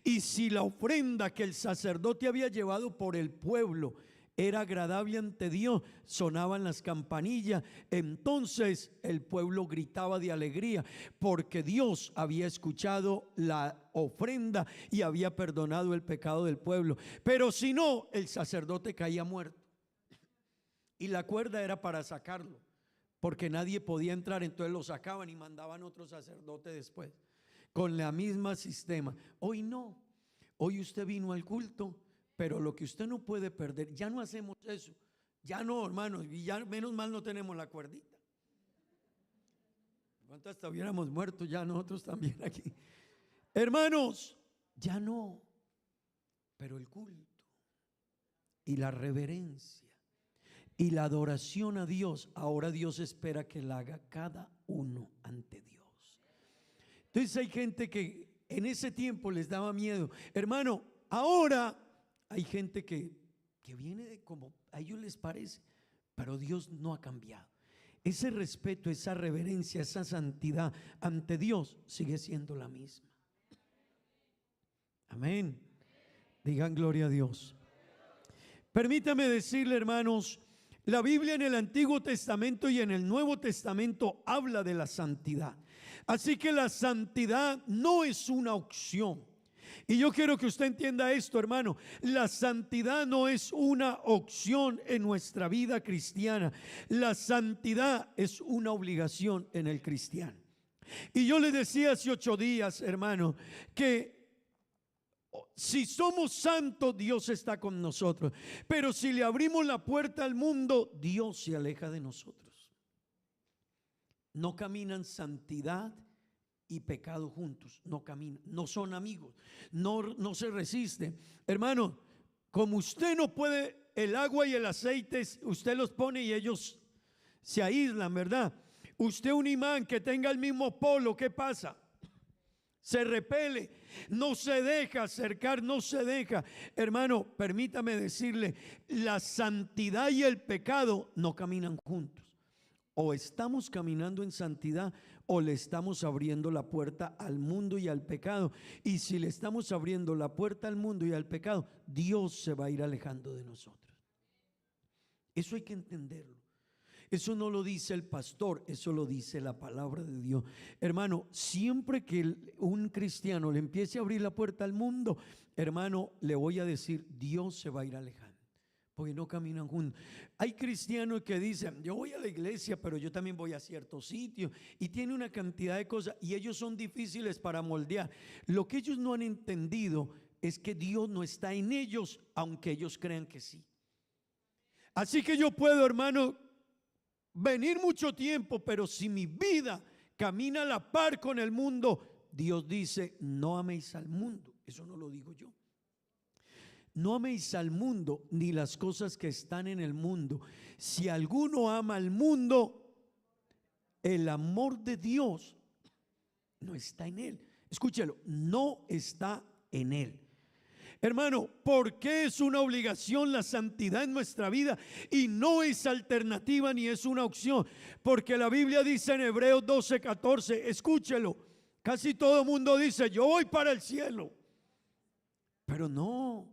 Y si la ofrenda que el sacerdote había llevado por el pueblo era agradable ante Dios, sonaban las campanillas, entonces el pueblo gritaba de alegría, porque Dios había escuchado la ofrenda y había perdonado el pecado del pueblo. Pero si no, el sacerdote caía muerto, y la cuerda era para sacarlo, porque nadie podía entrar. Entonces lo sacaban y mandaban otro sacerdote después, con la misma sistema. Hoy no, hoy usted vino al culto, pero lo que usted no puede perder, ya no hacemos eso, ya no, hermanos, y ya menos mal no tenemos la cuerdita. ¿Cuánto hasta hubiéramos muerto ya nosotros también aquí? Hermanos, ya no, pero el culto y la reverencia y la adoración a Dios, ahora Dios espera que la haga cada uno ante Dios. Entonces hay gente que en ese tiempo les daba miedo. Hermano, ahora hay gente que viene de como a ellos les parece, pero Dios no ha cambiado. Ese respeto, esa reverencia, esa santidad ante Dios sigue siendo la misma. Amén. Digan gloria a Dios. Permítame decirle, hermanos, la Biblia en el Antiguo Testamento y en el Nuevo Testamento habla de la santidad. Así que la santidad no es una opción. Y yo quiero que usted entienda esto, hermano. La santidad no es una opción en nuestra vida cristiana. La santidad es una obligación en el cristiano. Y yo le decía hace 8 días, hermano, que si somos santos, Dios está con nosotros. Pero si le abrimos la puerta al mundo, Dios se aleja de nosotros. No caminan santidad y pecado juntos, no caminan, no son amigos, no se resisten. Hermano, como usted no puede, el agua y el aceite usted los pone y ellos se aíslan, ¿verdad? Usted un imán que tenga el mismo polo, ¿qué pasa? Se repele, no se deja acercar, no se deja. Hermano, permítame decirle, la santidad y el pecado no caminan juntos. O estamos caminando en santidad o le estamos abriendo la puerta al mundo y al pecado. Y si le estamos abriendo la puerta al mundo y al pecado, Dios se va a ir alejando de nosotros. Eso hay que entenderlo. Eso no lo dice el pastor, eso lo dice la palabra de Dios. Hermano, siempre que un cristiano le empiece a abrir la puerta al mundo, hermano, le voy a decir, Dios se va a ir alejando, porque no caminan juntos. Hay cristianos que dicen, yo voy a la iglesia, pero yo también voy a ciertos sitios, y tiene una cantidad de cosas, y ellos son difíciles para moldear. Lo que ellos no han entendido es que Dios no está en ellos, aunque ellos crean que sí. Así que yo puedo, hermano, venir mucho tiempo, pero si mi vida camina a la par con el mundo, Dios dice, no améis al mundo. Eso no lo digo yo. No améis al mundo ni las cosas que están en el mundo. Si alguno ama al mundo, el amor de Dios no está en él. Escúchelo, no está en él. Hermano, ¿por qué es una obligación la santidad en nuestra vida y no es alternativa ni es una opción? Porque la Biblia dice en Hebreos 12:14, escúchelo, casi todo el mundo dice, yo voy para el cielo. Pero no.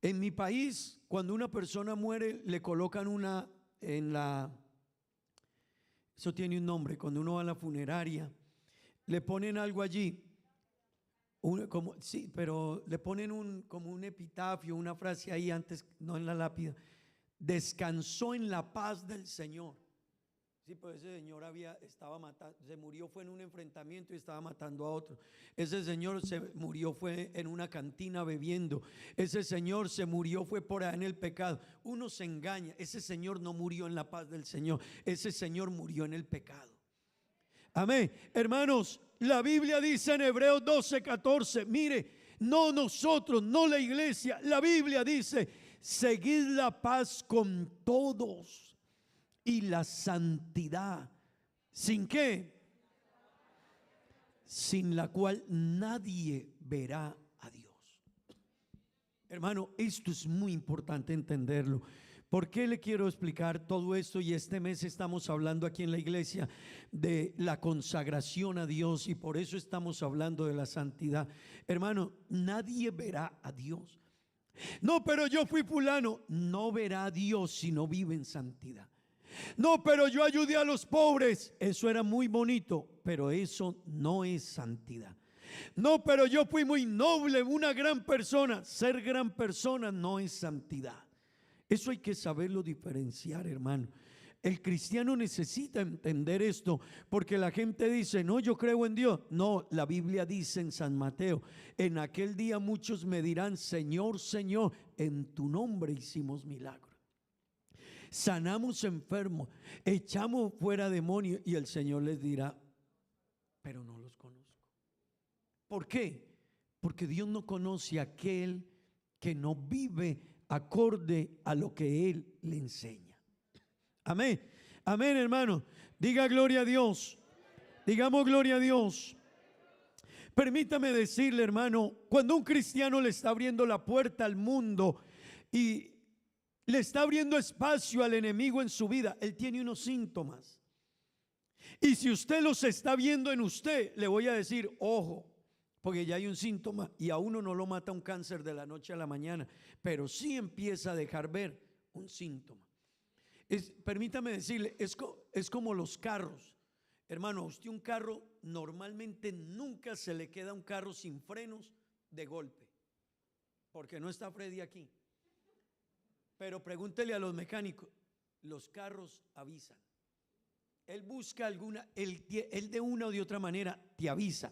En mi país, cuando una persona muere, le colocan eso tiene un nombre, cuando uno va a la funeraria, le ponen algo allí. Sí, pero le ponen como un epitafio, una frase ahí antes, no en la lápida. Descansó en la paz del Señor. Sí, pues ese señor estaba matando, se murió, fue en un enfrentamiento y estaba matando a otro. Ese señor se murió, fue en una cantina bebiendo. Ese señor se murió, fue por ahí en el pecado. Uno se engaña, ese señor no murió en la paz del Señor, ese señor murió en el pecado. Amén. Hermanos, la Biblia dice en Hebreos 12:14, mire, no nosotros, no la iglesia, la Biblia dice, seguid la paz con todos y la santidad. ¿Sin qué? sin la cual nadie verá a Dios. Hermano, esto es muy importante entenderlo. ¿Por qué le quiero explicar todo esto? Y este mes estamos hablando aquí en la iglesia de la consagración a Dios, y por eso estamos hablando de la santidad. Hermano, nadie verá a Dios. No, pero yo fui fulano. No verá a Dios si no vive en santidad. No, pero yo ayudé a los pobres. Eso era muy bonito, pero eso no es santidad. No, pero yo fui muy noble, una gran persona. Ser gran persona no es santidad. Eso hay que saberlo diferenciar, hermano. El cristiano necesita entender esto, porque la gente dice: no, yo creo en Dios. No, la Biblia dice en San Mateo: en aquel día muchos me dirán: Señor, Señor, en tu nombre hicimos milagros, sanamos enfermos, echamos fuera demonios. Y el Señor les dirá: pero no los conozco. ¿Por qué? Porque Dios no conoce a aquel que no vive acorde a lo que Él le enseña. Amén, amén, hermano. Diga gloria a Dios. Digamos gloria a Dios. Permítame decirle, hermano, cuando un cristiano le está abriendo la puerta al mundo y le está abriendo espacio al enemigo en su vida, él tiene unos síntomas. Y si usted los está viendo en usted, le voy a decir: ojo, porque ya hay un síntoma. Y a uno no lo mata un cáncer de la noche a la mañana, pero sí empieza a dejar ver un síntoma. Permítame decirle, es como los carros. Hermano, a usted un carro, normalmente nunca se le queda un carro sin frenos de golpe, porque no está Freddy aquí. Pero pregúntele a los mecánicos, los carros avisan. Él busca alguna, él de una o de otra manera te avisa.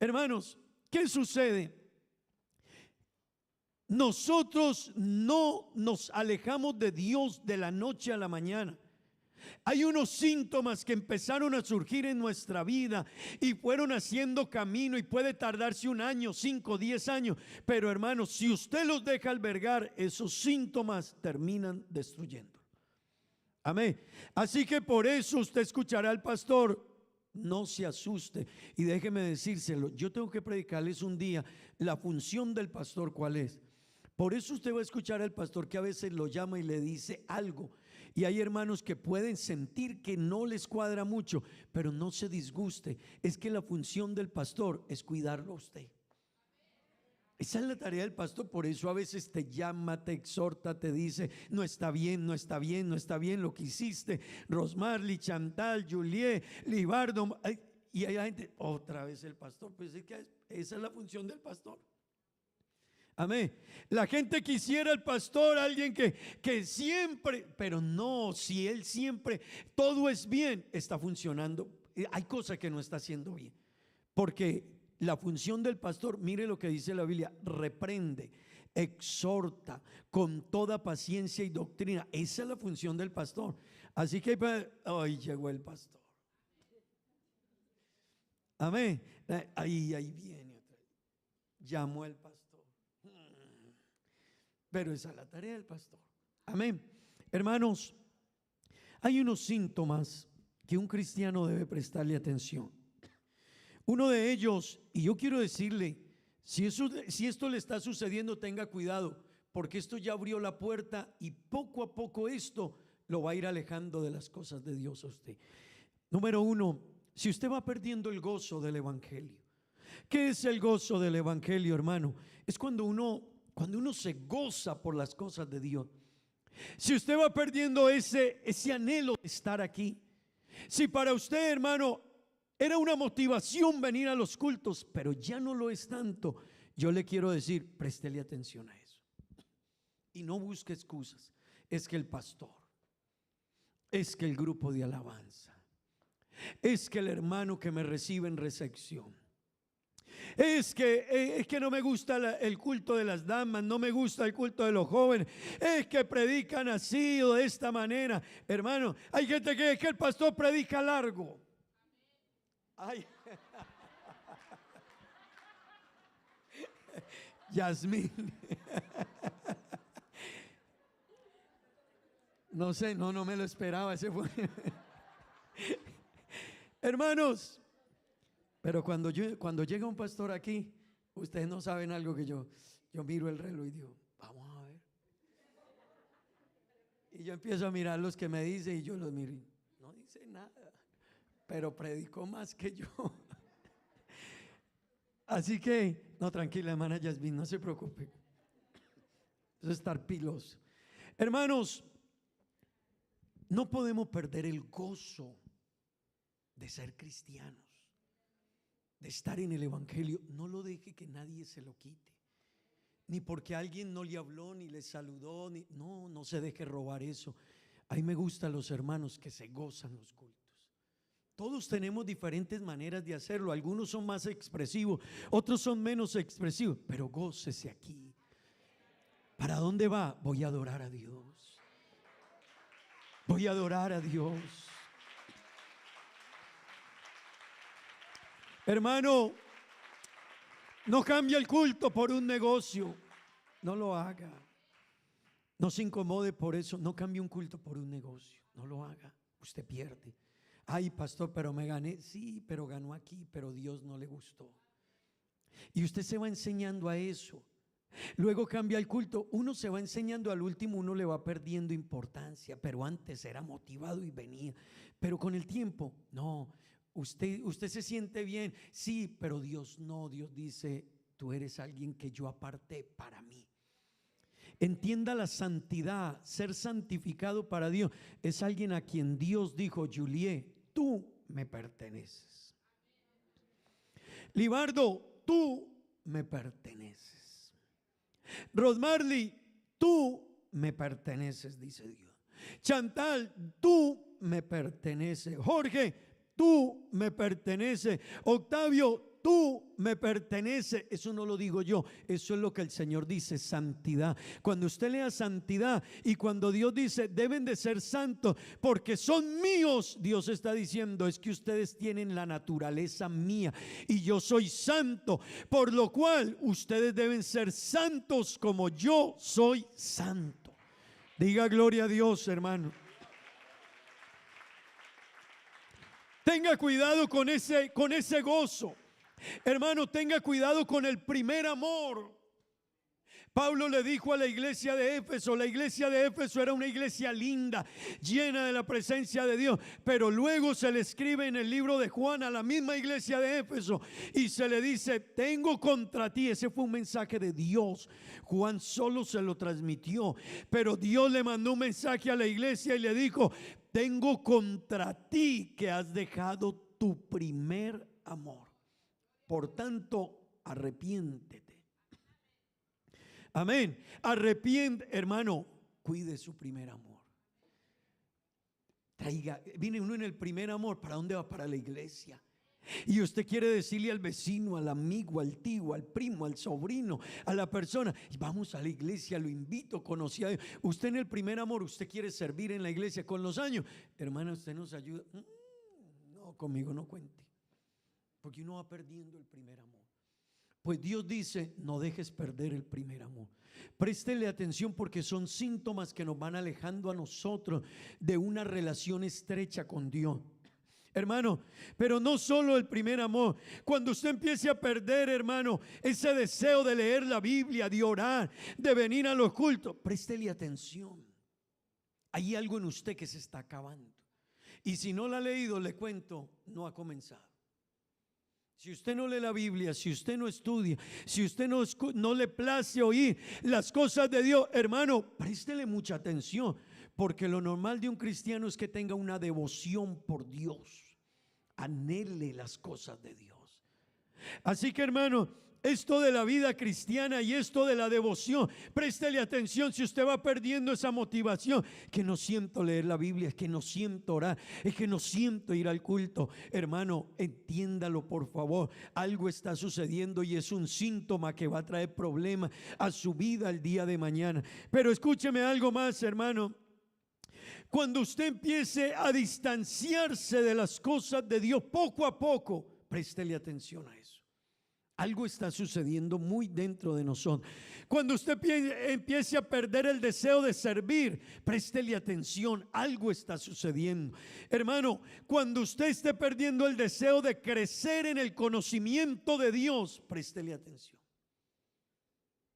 Hermanos, ¿qué sucede? Nosotros no nos alejamos de Dios de la noche a la mañana. Hay unos síntomas que empezaron a surgir en nuestra vida y fueron haciendo camino, y puede tardarse 1 año, 5, 10 años. Pero hermanos, si usted los deja albergar, esos síntomas terminan destruyendo. Amén. Así que por eso usted escuchará al pastor: no se asuste. Y déjeme decírselo, yo tengo que predicarles un día la función del pastor, ¿cuál es? Por eso usted va a escuchar al pastor que a veces lo llama y le dice algo, y hay hermanos que pueden sentir que no les cuadra mucho, pero no se disguste. Es que la función del pastor es cuidarlo a usted. Esa es la tarea del pastor. Por eso a veces te llama, te exhorta, te dice: no está bien, no está bien, no está bien lo que hiciste. Rosmarly, Chantal, Juliet, Libardo. Y hay gente: otra vez el pastor. Pues es que esa es la función del pastor. Amén. La gente quisiera al pastor alguien que siempre, pero no, si él siempre todo es bien, está funcionando. Hay cosas que no está haciendo bien, porque la función del pastor, mire lo que dice la Biblia: reprende, exhorta con toda paciencia y doctrina. Esa es la función del pastor. Así que hoy llegó el pastor. Amén. Ahí viene. Llamó el pastor. Pero esa es la tarea del pastor. Amén. Hermanos, hay unos síntomas que un cristiano debe prestarle atención. Uno de ellos, y yo quiero decirle, si esto le está sucediendo, tenga cuidado, porque esto ya abrió la puerta y poco a poco esto lo va a ir alejando de las cosas de Dios a usted. Número 1, si usted va perdiendo el gozo del evangelio. ¿Qué es el gozo del evangelio, hermano? Es cuando uno se goza por las cosas de Dios. Si usted va perdiendo ese anhelo de estar aquí, si para usted, hermano, era una motivación venir a los cultos, pero ya no lo es tanto, yo le quiero decir: préstele atención a eso y no busque excusas. Es que el pastor, es que el grupo de alabanza, es que el hermano que me recibe en recepción, es que no me gusta el culto de las damas, no me gusta el culto de los jóvenes, es que predican así o de esta manera. Hermano, hay gente que es que el pastor predica largo. Ay. Yasmín. No sé, no me lo esperaba. Ese fue. Hermanos, pero cuando llega un pastor aquí, ustedes no saben algo que yo miro el reloj y digo, vamos a ver. Y yo empiezo a mirar los que me dicen y yo los miro y no dice nada, pero predicó más que yo. Así que, no, tranquila, hermana Yasmin, no se preocupe. Eso es estar piloso. Hermanos, no podemos perder el gozo de ser cristianos, de estar en el evangelio. No lo deje que nadie se lo quite, ni porque alguien no le habló ni le saludó, no se deje robar eso. A mí me gustan los hermanos que se gozan los cultos. Todos tenemos diferentes maneras de hacerlo. Algunos son más expresivos, otros son menos expresivos, pero gócese aquí. ¿Para dónde va? Voy a adorar a Dios. Voy a adorar a Dios. Hermano, no cambie el culto por un negocio. No lo haga. No se incomode por eso. No cambie un culto por un negocio. No lo haga. Usted pierde. Ay, pastor, pero me gané. Sí, pero ganó aquí, pero Dios no le gustó. Y usted se va enseñando a eso. Luego cambia el culto. Uno se va enseñando, al último uno le va perdiendo importancia. Pero antes era motivado y venía. Pero con el tiempo, no. Usted se siente bien, sí, pero Dios no. Dios dice, tú eres alguien que yo aparté para mí. Entienda la santidad, ser santificado para Dios. Es alguien a quien Dios dijo, Juliet, tú me perteneces. Libardo, tú me perteneces. Rosmarly, tú me perteneces, dice Dios. Chantal, tú me perteneces. Jorge, tú me perteneces. Octavio, tú me perteneces. Eso no lo digo yo, eso es lo que el Señor dice, santidad. Cuando usted lea santidad y cuando Dios dice deben de ser santos porque son míos, Dios está diciendo es que ustedes tienen la naturaleza mía y yo soy santo, por lo cual ustedes deben ser santos como yo soy santo. Diga gloria a Dios, hermano. Tenga cuidado con ese gozo. Hermano, tenga cuidado con el primer amor. Pablo le dijo a la iglesia de Éfeso, la iglesia de Éfeso era una iglesia linda, llena de la presencia de Dios, pero luego se le escribe en el libro de Juan a la misma iglesia de Éfeso y se le dice, tengo contra ti. Ese fue un mensaje de Dios. Juan solo se lo transmitió, pero Dios le mandó un mensaje a la iglesia y le dijo, tengo contra ti que has dejado tu primer amor. Por tanto, arrepiéntete. Amén. Arrepiente, hermano, cuide su primer amor. Viene uno en el primer amor, ¿para dónde va? Para la iglesia. Y usted quiere decirle al vecino, al amigo, al tío, al primo, al sobrino, a la persona, vamos a la iglesia, lo invito, conocí a Dios. Usted en el primer amor, usted quiere servir en la iglesia. Con los años, hermano, usted nos ayuda. No, conmigo no cuente, porque uno va perdiendo el primer amor. Pues Dios dice, no dejes perder el primer amor. Préstele atención porque son síntomas que nos van alejando a nosotros de una relación estrecha con Dios. Hermano, pero no solo el primer amor. Cuando usted empiece a perder, hermano, ese deseo de leer la Biblia, de orar, de venir a los cultos, préstele atención. Hay algo en usted que se está acabando. Y si no la ha leído, le cuento, no ha comenzado. Si usted no lee la Biblia, si usted no estudia, si usted no le place oír las cosas de Dios, hermano, préstele mucha atención, porque lo normal de un cristiano es que tenga una devoción por Dios, anhele las cosas de Dios. Así que, hermano, esto de la vida cristiana y esto de la devoción, préstele atención. Si usted va perdiendo esa motivación, que no siento leer la Biblia, es que no siento orar, es que no siento ir al culto, hermano, entiéndalo por favor. Algo está sucediendo y es un síntoma que va a traer problemas a su vida el día de mañana. Pero escúcheme algo más, hermano. Cuando usted empiece a distanciarse de las cosas de Dios poco a poco, préstele atención a eso. Algo está sucediendo muy dentro de nosotros. Cuando usted empiece a perder el deseo de servir, préstele atención, algo está sucediendo. Hermano, cuando usted esté perdiendo el deseo de crecer en el conocimiento de Dios, préstele atención.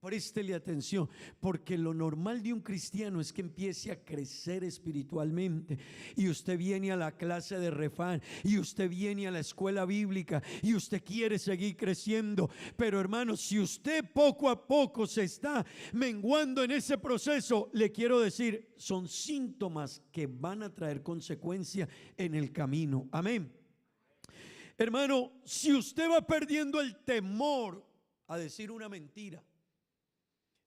Préstele atención, porque lo normal de un cristiano es que empiece a crecer espiritualmente. Y usted viene a la clase de refán, y usted viene a la escuela bíblica, y usted quiere seguir creciendo. Pero hermano, si usted poco a poco se está menguando en ese proceso, le quiero decir, son síntomas que van a traer consecuencia en el camino. Amén. Hermano, si usted va perdiendo el temor a decir una mentira,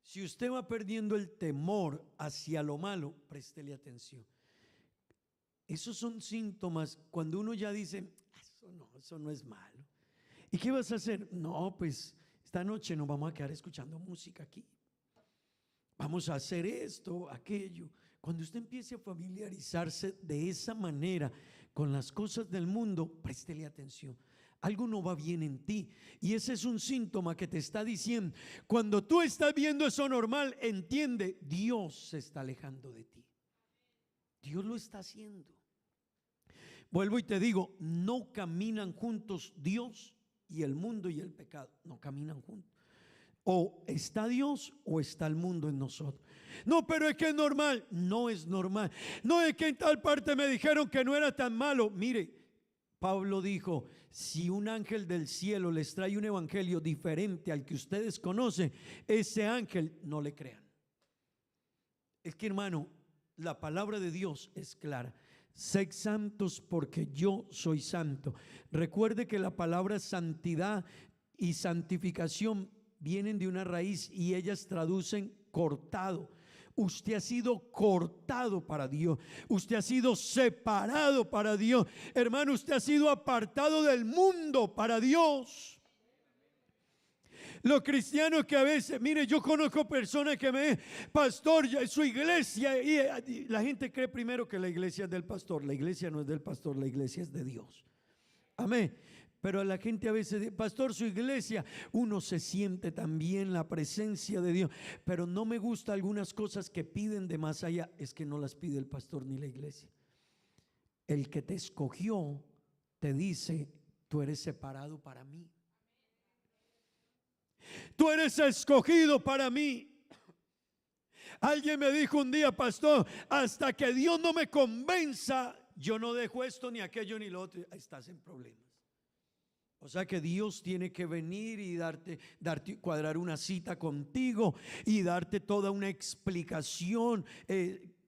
si usted va perdiendo el temor hacia lo malo, préstele atención. Esos son síntomas cuando uno ya dice, eso no es malo. ¿Y qué vas a hacer? No, pues esta noche nos vamos a quedar escuchando música aquí. Vamos a hacer esto, aquello. Cuando usted empiece a familiarizarse de esa manera con las cosas del mundo, préstele atención. Algo no va bien en ti, y ese es un síntoma que te está diciendo, cuando tú estás viendo eso normal, entiende, Dios se está alejando de ti. Dios lo está haciendo. Vuelvo y te digo, no caminan juntos Dios y el mundo y el pecado, no caminan juntos. O está Dios o está el mundo en nosotros. No, pero es que es normal. No es normal. No, es que en tal parte me dijeron que no era tan malo. Mire, Pablo dijo, si un ángel del cielo les trae un evangelio diferente al que ustedes conocen, ese ángel no le crean. Es que, hermano, la palabra de Dios es clara. Sed santos porque yo soy santo. Recuerde que la palabra santidad y santificación vienen de una raíz y ellas traducen cortado. Usted ha sido cortado para Dios. Usted ha sido separado para Dios. Hermano, usted ha sido apartado del mundo para Dios. Los cristianos que a veces, mire, yo conozco personas que me dicen, pastor, ya es su iglesia. Y la gente cree primero que la iglesia es del pastor. La iglesia no es del pastor, la iglesia es de Dios. Amén. Pero a la gente a veces dice, pastor, su iglesia, uno se siente también la presencia de Dios, pero no me gusta algunas cosas que piden de más allá. Es que no las pide el pastor ni la iglesia. El que te escogió te dice, tú eres separado para mí. Tú eres escogido para mí. Alguien me dijo un día, pastor, hasta que Dios no me convenza, yo no dejo esto ni aquello ni lo otro. Estás en problemas. O sea que Dios tiene que venir y cuadrar una cita contigo y darte toda una explicación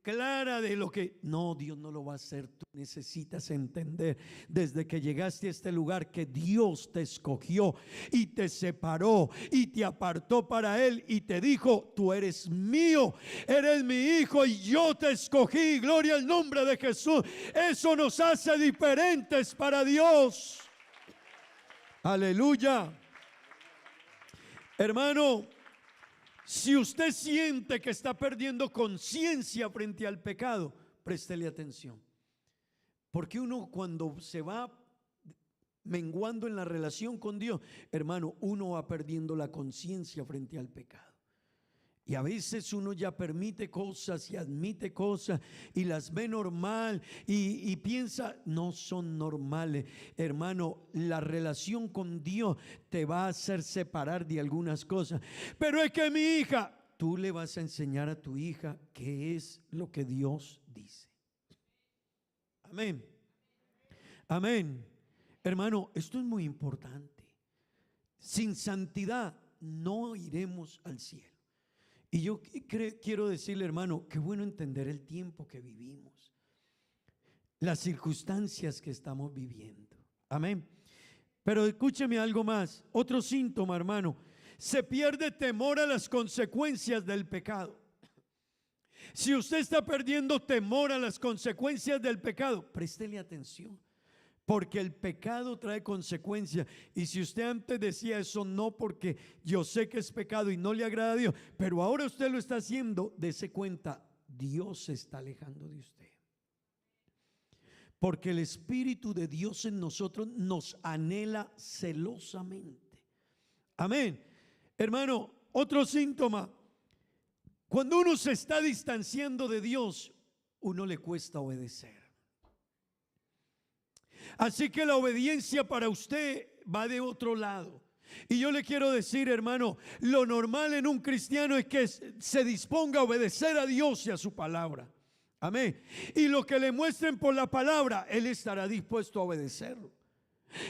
clara de lo que... No, Dios no lo va a hacer. Tú necesitas entender desde que llegaste a este lugar que Dios te escogió y te separó y te apartó para Él y te dijo, tú eres mío, eres mi hijo y yo te escogí. Gloria al nombre de Jesús. Eso nos hace diferentes para Dios. Aleluya. Hermano, si usted siente que está perdiendo conciencia frente al pecado, préstele atención. Porque uno cuando se va menguando en la relación con Dios, hermano, uno va perdiendo la conciencia frente al pecado. Y a veces uno ya permite cosas y admite cosas y las ve normal y piensa, no son normales. Hermano, la relación con Dios te va a hacer separar de algunas cosas. Pero es que mi hija, tú le vas a enseñar a tu hija qué es lo que Dios dice. Amén. Amén. Hermano, esto es muy importante. Sin santidad no iremos al cielo. Y yo quiero decirle, hermano, qué bueno entender el tiempo que vivimos, las circunstancias que estamos viviendo. Amén. Pero escúcheme algo más, otro síntoma, hermano, se pierde temor a las consecuencias del pecado. Si usted está perdiendo temor a las consecuencias del pecado, préstele atención. Porque el pecado trae consecuencias. Y si usted antes decía eso, no, porque yo sé que es pecado y no le agrada a Dios, pero ahora usted lo está haciendo, dése cuenta, Dios se está alejando de usted. Porque el Espíritu de Dios en nosotros nos anhela celosamente. Amén. Hermano, otro síntoma. Cuando uno se está distanciando de Dios, uno le cuesta obedecer. Así que la obediencia para usted va de otro lado. Y yo le quiero decir, hermano, lo normal en un cristiano es que se disponga a obedecer a Dios y a su palabra. Amén. Y lo que le muestren por la palabra, él estará dispuesto a obedecerlo.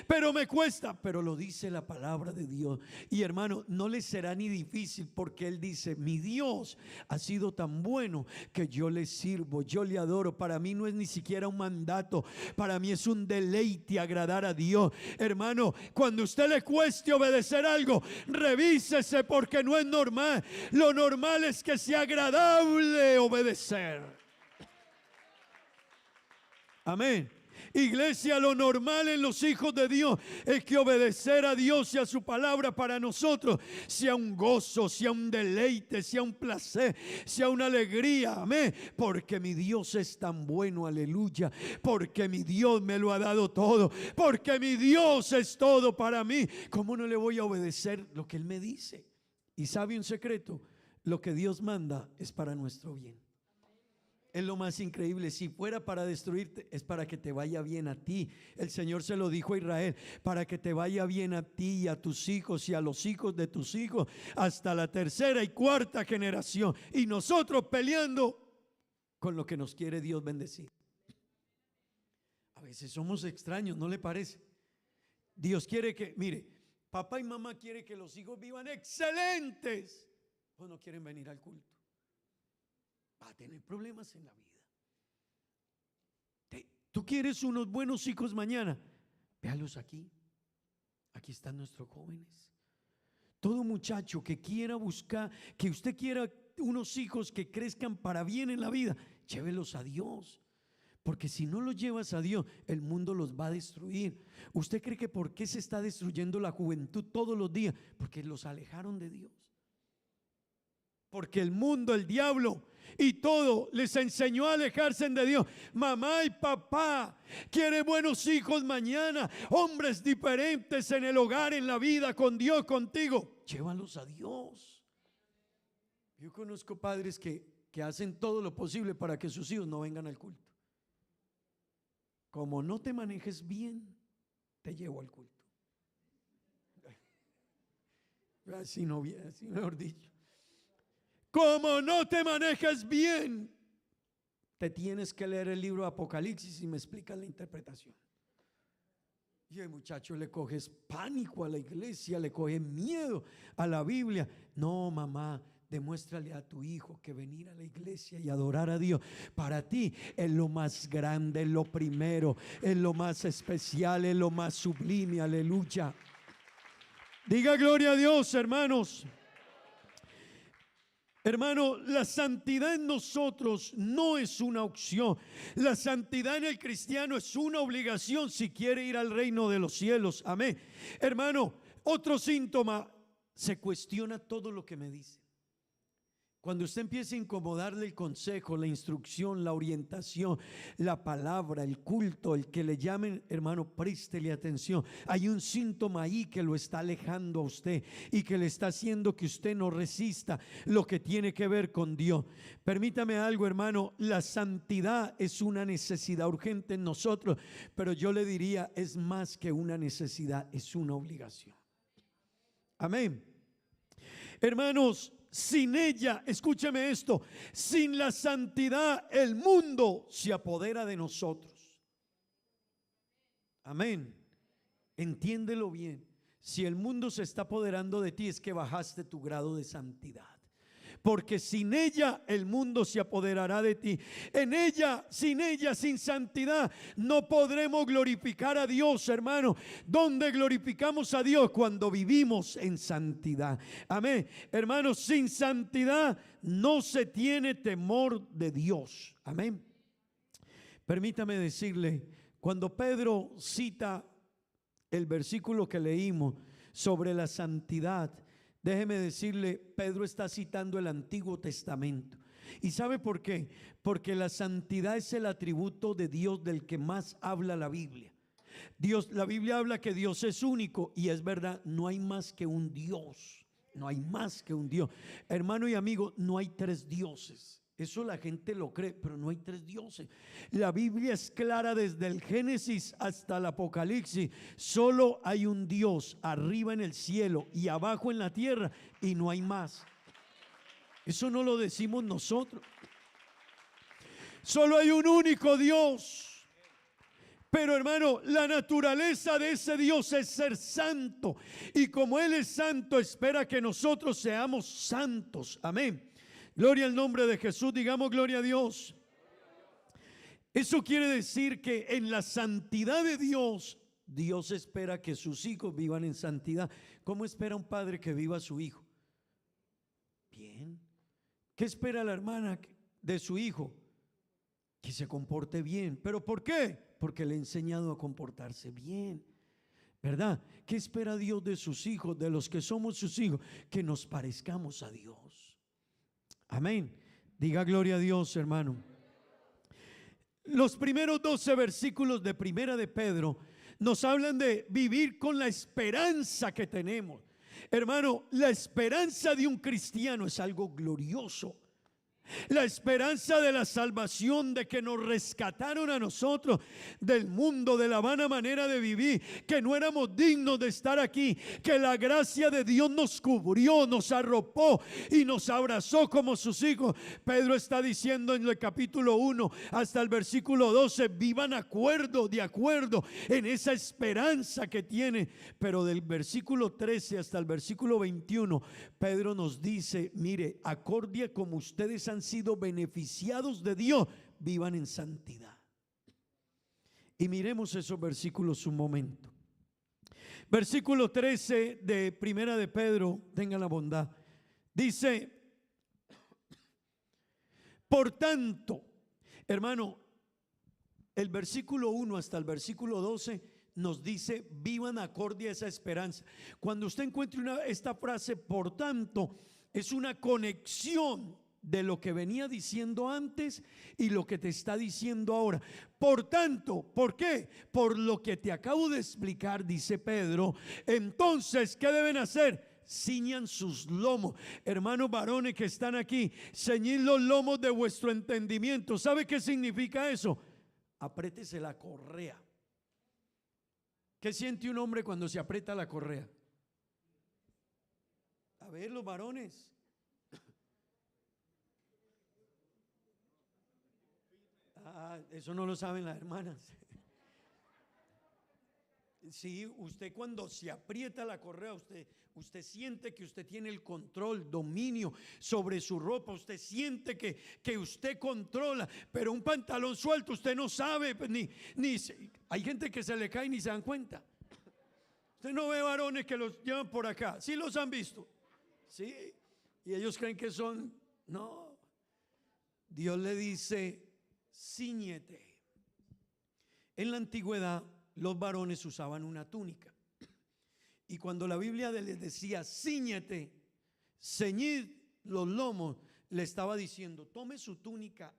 Pero me cuesta, pero lo dice la palabra de Dios. Y hermano, no le será ni difícil, porque él dice: mi Dios ha sido tan bueno que yo le sirvo, yo le adoro. Para mí no es ni siquiera un mandato, para mí es un deleite agradar a Dios. Hermano, cuando usted le cueste obedecer algo, revísese, porque no es normal. Lo normal es que sea agradable obedecer. Amén. Iglesia, lo normal en los hijos de Dios es que obedecer a Dios y a su palabra para nosotros sea un gozo, sea un deleite, sea un placer, sea una alegría. Amén. Porque mi Dios es tan bueno, aleluya. Porque mi Dios me lo ha dado todo. Porque mi Dios es todo para mí. ¿Cómo no le voy a obedecer lo que Él me dice? Y sabe un secreto: lo que Dios manda es para nuestro bien. Es lo más increíble. Si fuera para destruirte, es para que te vaya bien a ti. El Señor se lo dijo a Israel: para que te vaya bien a ti y a tus hijos y a los hijos de tus hijos, hasta la tercera y cuarta generación. Y nosotros peleando con lo que nos quiere Dios bendecir. A veces somos extraños, ¿no le parece? Dios quiere que, mire, papá y mamá quieren que los hijos vivan excelentes, pues no quieren venir al culto. Va a tener problemas en la vida. Tú quieres unos buenos hijos mañana, véalos aquí. Aquí están nuestros jóvenes. Todo muchacho que quiera buscar, que usted quiera unos hijos que crezcan para bien en la vida, llévelos a Dios. Porque si no los llevas a Dios, el mundo los va a destruir. ¿Usted cree que por qué se está destruyendo la juventud todos los días? Porque los alejaron de Dios. Porque el mundo, el diablo y todo les enseñó a alejarse de Dios. Mamá y papá quieren buenos hijos mañana, hombres diferentes en el hogar, en la vida, con Dios, contigo. Llévalos a Dios. Yo conozco padres que hacen todo lo posible para que sus hijos no vengan al culto. Como no te manejes bien, te llevo al culto. Así no, así mejor dicho. Como no te manejas bien, te tienes que leer el libro de Apocalipsis y me explicas la interpretación. Y el muchacho le coges pánico a la iglesia, le coges miedo a la Biblia. No, mamá, demuéstrale a tu hijo que venir a la iglesia y adorar a Dios para ti es lo más grande, es lo primero, es lo más especial, es lo más sublime. Aleluya. Diga gloria a Dios, hermanos. Hermano, la santidad en nosotros no es una opción. La santidad en el cristiano es una obligación si quiere ir al reino de los cielos. Amén. Hermano, otro síntoma: se cuestiona todo lo que me dice. Cuando usted empieza a incomodarle el consejo, la instrucción, la orientación, la palabra, el culto, el que le llamen, hermano, préstele atención. Hay un síntoma ahí que lo está alejando a usted y que le está haciendo que usted no resista lo que tiene que ver con Dios. Permítame algo, hermano, la santidad es una necesidad urgente en nosotros, pero yo le diría, es más que una necesidad, es una obligación. Amén. Hermanos, sin ella, escúcheme esto, sin la santidad el mundo se apodera de nosotros. Amén. Entiéndelo bien. Si el mundo se está apoderando de ti, es que bajaste tu grado de santidad. Porque sin ella el mundo se apoderará de ti. En ella, sin santidad, no podremos glorificar a Dios, hermano. ¿Dónde glorificamos a Dios? Cuando vivimos en santidad. Amén. Hermanos, sin santidad no se tiene temor de Dios. Amén. Permítame decirle, cuando Pedro cita el versículo que leímos sobre la santidad, déjeme decirle, Pedro está citando el Antiguo Testamento. ¿Y sabe por qué? Porque la santidad es el atributo de Dios del que más habla la Biblia. Dios, la Biblia habla que Dios es único y es verdad, no hay más que un Dios. No hay más que un Dios. Hermano y amigo, no hay tres dioses. Eso la gente lo cree, pero no hay tres dioses. La Biblia es clara desde el Génesis hasta el Apocalipsis. Solo hay un Dios arriba en el cielo y abajo en la tierra, y no hay más. Eso no lo decimos nosotros. Solo hay un único Dios. Pero hermano, la naturaleza de ese Dios es ser santo. Y como Él es santo, espera que nosotros seamos santos. Amén. Gloria al nombre de Jesús, digamos gloria a Dios. Eso quiere decir que en la santidad de Dios, Dios espera que sus hijos vivan en santidad. ¿Cómo espera un padre que viva a su hijo? Bien. ¿Qué espera la hermana de su hijo? Que se comporte bien. ¿Pero por qué? Porque le ha enseñado a comportarse bien. ¿Verdad? ¿Qué espera Dios de sus hijos, de los que somos sus hijos? Que nos parezcamos a Dios. Amén. Diga gloria a Dios, hermano. Los primeros 12 versículos de Primera de Pedro nos hablan de vivir con la esperanza que tenemos. Hermano, la esperanza de un cristiano es algo glorioso. La esperanza de la salvación, de que nos rescataron a nosotros del mundo, de la vana manera de vivir, que no éramos dignos de estar aquí, que la gracia de Dios nos cubrió, nos arropó y nos abrazó como sus hijos. Pedro está diciendo en el capítulo 1 hasta el versículo 12, vivan de acuerdo en esa esperanza que tiene. Pero del versículo 13 hasta el versículo 21, Pedro nos dice, mire, acorde como ustedes han sido beneficiados de Dios, vivan en santidad. Y miremos esos versículos un momento. Versículo 13 de Primera de Pedro, tenga la bondad. Dice, por tanto, hermano, el versículo 1 hasta el versículo 12 nos dice, vivan acorde a esa esperanza. Cuando usted encuentre esta frase, por tanto, es una conexión de lo que venía diciendo antes y lo que te está diciendo ahora. Por tanto, ¿por qué? Por lo que te acabo de explicar, dice Pedro. Entonces, ¿qué deben hacer? Ciñan sus lomos. Hermanos varones que están aquí, ceñid los lomos de vuestro entendimiento. ¿Sabe qué significa eso? Apriétese la correa. ¿Qué siente un hombre cuando se aprieta la correa? A ver, los varones. Eso no lo saben las hermanas. Sí, usted cuando se aprieta la correa, usted siente que usted tiene el control, dominio sobre su ropa. Usted siente que usted controla. Pero un pantalón suelto usted no sabe, ni hay gente que se le cae y ni se dan cuenta. Usted no ve varones que los llevan por acá. Sí los han visto. Sí. Y ellos creen que son. No. Dios le dice, cíñete. En la antigüedad los varones usaban una túnica. Y cuando la Biblia les decía cíñete, ceñid los lomos, le estaba diciendo, tome su túnica,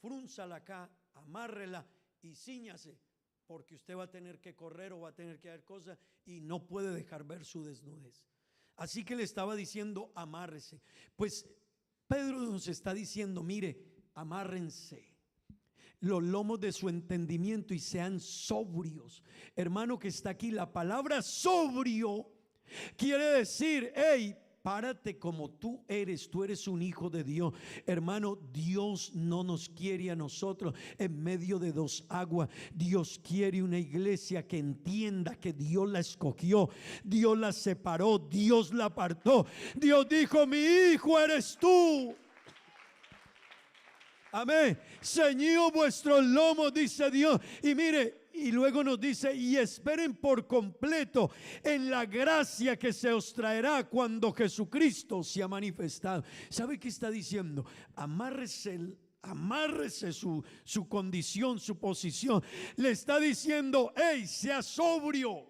frúnzala acá, amárrela y cíñase, porque usted va a tener que correr o va a tener que hacer cosas y no puede dejar ver su desnudez. Así que le estaba diciendo, amárrese. Pues Pedro nos está diciendo, mire, amárrense los lomos de su entendimiento y sean sobrios. Hermano que está aquí, la palabra sobrio quiere decir, hey, párate como tú eres un hijo de Dios. Hermano, Dios no nos quiere a nosotros en medio de dos aguas. Dios quiere una iglesia que entienda que Dios la escogió, Dios la separó, Dios la apartó. Dios dijo, mi hijo eres tú. Amén. Ceñid vuestros lomos, dice Dios. Y mire, y luego nos dice, y esperen por completo en la gracia que se os traerá cuando Jesucristo se ha manifestado. ¿Sabe qué está diciendo? Amárrese su condición, su posición. Le está diciendo, hey, sea sobrio.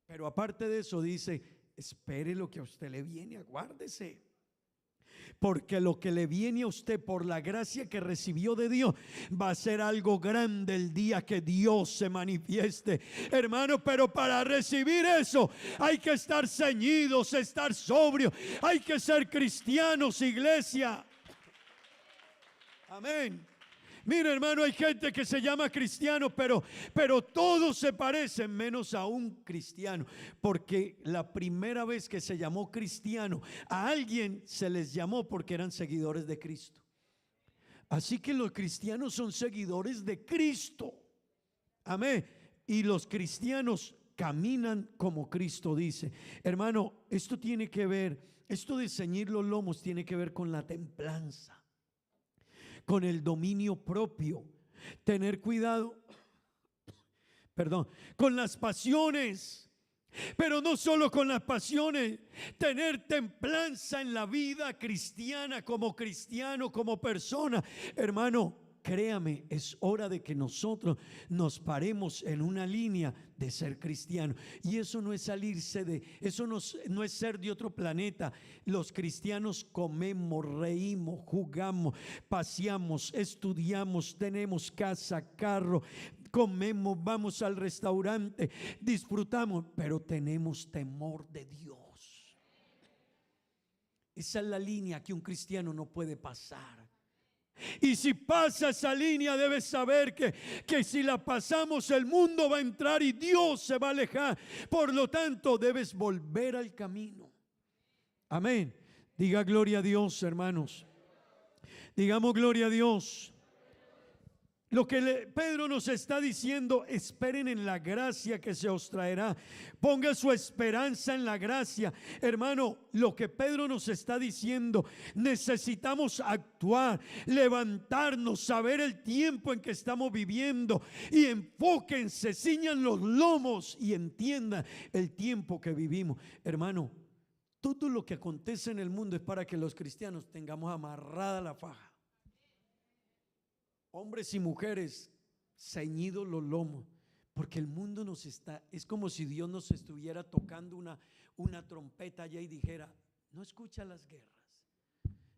Pero aparte de eso dice, espere lo que a usted le viene, aguárdese. porque lo que le viene a usted por la gracia que recibió de Dios va a ser algo grande el día que Dios se manifieste, hermano. Pero para recibir eso hay que estar ceñidos, estar sobrios, hay que ser cristianos, iglesia. Amén. Mira, hermano, hay gente que se llama cristiano, pero todos se parecen menos a un cristiano, porque la primera vez que se llamó cristiano, a alguien se les llamó porque eran seguidores de Cristo. Así que los cristianos son seguidores de Cristo. Amén. Y los cristianos caminan como Cristo dice. Hermano, esto tiene que ver, esto de ceñir los lomos tiene que ver con la templanza, con el dominio propio, tener cuidado, con las pasiones, pero no solo con las pasiones, tener templanza en la vida cristiana, como cristiano, como persona. Hermano, créame, es hora de que nosotros nos paremos en una línea de ser cristiano. Y eso no es salirse de, eso no es ser de otro planeta. Los cristianos comemos, reímos, jugamos, paseamos, estudiamos, tenemos casa, carro, comemos, vamos al restaurante, disfrutamos, pero tenemos temor de Dios. Esa es la línea que un cristiano no puede pasar. Y si pasa esa línea, debes saber que si la pasamos, el mundo va a entrar y Dios se va a alejar. Por lo tanto, debes volver al camino. Amén. Diga gloria a Dios, hermanos. Digamos gloria a Dios. Lo que Pedro nos está diciendo: esperen en la gracia que se os traerá. Ponga su esperanza en la gracia. Hermano, lo que Pedro nos está diciendo: necesitamos actuar, levantarnos, saber el tiempo en que estamos viviendo. Y enfóquense, ciñan los lomos y entiendan el tiempo que vivimos. Hermano, todo lo que acontece en el mundo es para que los cristianos tengamos amarrada la faja. Hombres y mujeres, ceñidos los lomos, porque el mundo nos está, es como si Dios nos estuviera tocando una trompeta allá y dijera: no escuchas las guerras,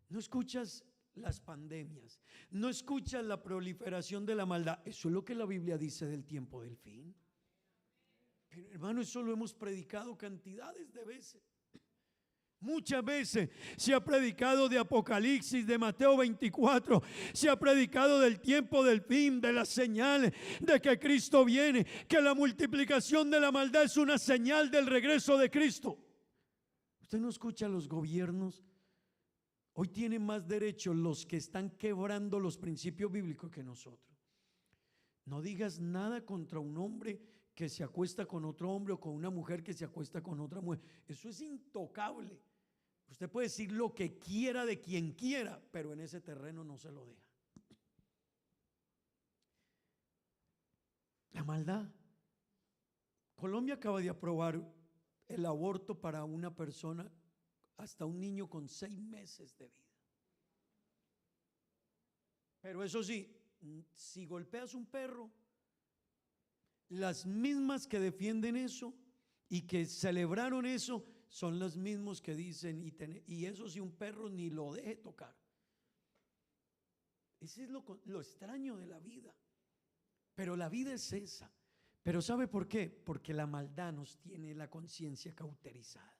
no escuchas las pandemias, no escuchas la proliferación de la maldad. Eso es lo que la Biblia dice del tiempo del fin. Pero hermano, eso lo hemos predicado cantidades de veces. Muchas veces se ha predicado de Apocalipsis, de Mateo 24, se ha predicado del tiempo del fin, de las señales, de que Cristo viene, que la multiplicación de la maldad es una señal del regreso de Cristo. Usted no escucha a los gobiernos. Hoy tienen más derechos los que están quebrando los principios bíblicos que nosotros. No digas nada contra un hombre que se acuesta con otro hombre, o con una mujer que se acuesta con otra mujer. Eso es intocable. Usted puede decir lo que quiera de quien quiera, pero en ese terreno no se lo deja. La maldad. Colombia acaba de aprobar el aborto para una persona, hasta un niño con 6 meses de vida. Pero eso sí, si golpeas un perro, las mismas que defienden eso y que celebraron eso son los mismos que dicen: y eso si un perro ni lo deje tocar. Ese es lo extraño de la vida. Pero la vida es esa. Pero ¿sabe por qué? Porque la maldad nos tiene la conciencia cauterizada.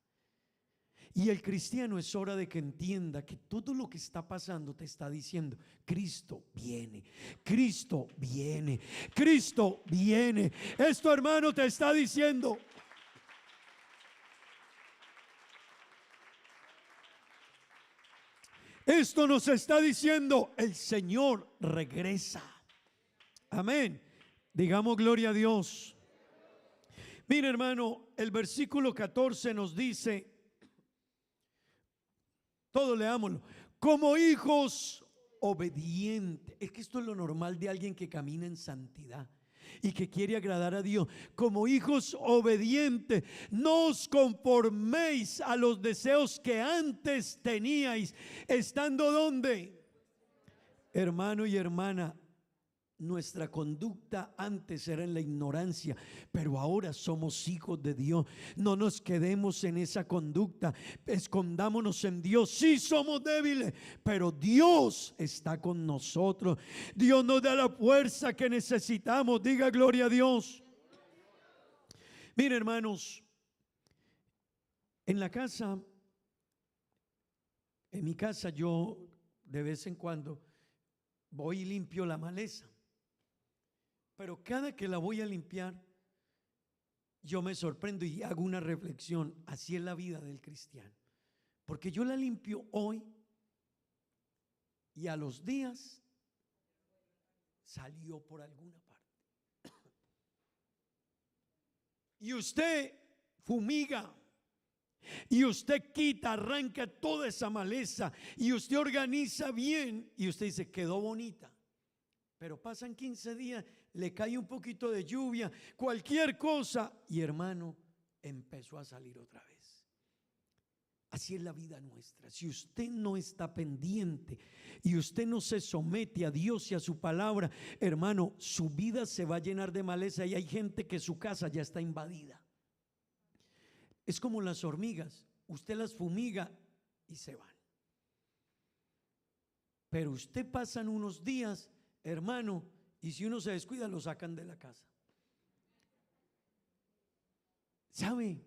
Y el cristiano es hora de que entienda que todo lo que está pasando te está diciendo: Cristo viene, Cristo viene, Cristo viene. Esto, hermano, te está diciendo. Esto nos está diciendo: el Señor regresa. Amén. Digamos gloria a Dios. Mira, hermano, el versículo 14 nos dice, todo leámoslo: como hijos obedientes. Es que esto es lo normal de alguien que camina en santidad y que quiere agradar a Dios. Como hijos obedientes, no os conforméis a los deseos que antes teníais, estando ¿dónde? Hermano y hermana, Nuestra conducta antes era en la ignorancia, pero ahora somos hijos de Dios. No nos quedemos en esa conducta, escondámonos en Dios. Sí somos débiles, pero Dios está con nosotros. Dios nos da la fuerza que necesitamos. Diga gloria a Dios. Mire, hermanos, en la casa, en mi casa, yo de vez en cuando voy y limpio la maleza. Pero cada que la voy a limpiar, yo me sorprendo y hago una reflexión. Así es la vida del cristiano. Porque yo la limpio hoy y a los días salió por alguna parte. Y usted fumiga, y usted quita, arranca toda esa maleza, y usted organiza bien, y usted dice, quedó bonita. Pero pasan 15 días, le cae un poquito de lluvia, cualquier cosa, y hermano, empezó a salir otra vez. Así es la vida nuestra. Si usted no está pendiente y usted no se somete a Dios y a su palabra, hermano, su vida se va a llenar de maleza, y hay gente que su casa ya está invadida. Es como las hormigas, usted las fumiga y se van. Pero usted pasan unos días, hermano, y si uno se descuida, lo sacan de la casa. ¿Sabe?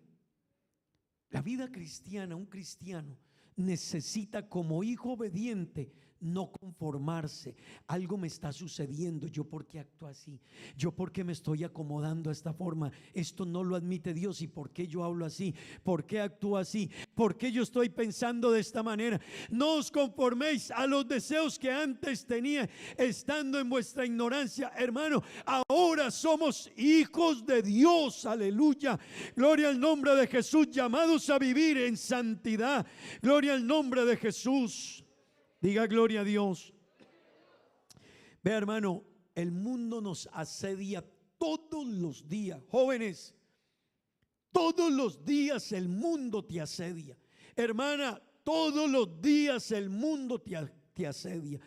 La vida cristiana, un cristiano necesita como hijo obediente no conformarse. Algo me está sucediendo, yo por qué actúo así, yo por qué me estoy acomodando a esta forma, esto no lo admite Dios, y por qué yo hablo así, por qué actúo así, por qué yo estoy pensando de esta manera. No os conforméis a los deseos que antes tenía estando en vuestra ignorancia. Hermano, ahora somos hijos de Dios, aleluya, gloria al nombre de Jesús, llamados a vivir en santidad, gloria al nombre de Jesús. Diga gloria a Dios. Vea, hermano, el mundo nos asedia todos los días. Jóvenes, todos los días el mundo te asedia. Hermana, todos los días el mundo te asedia.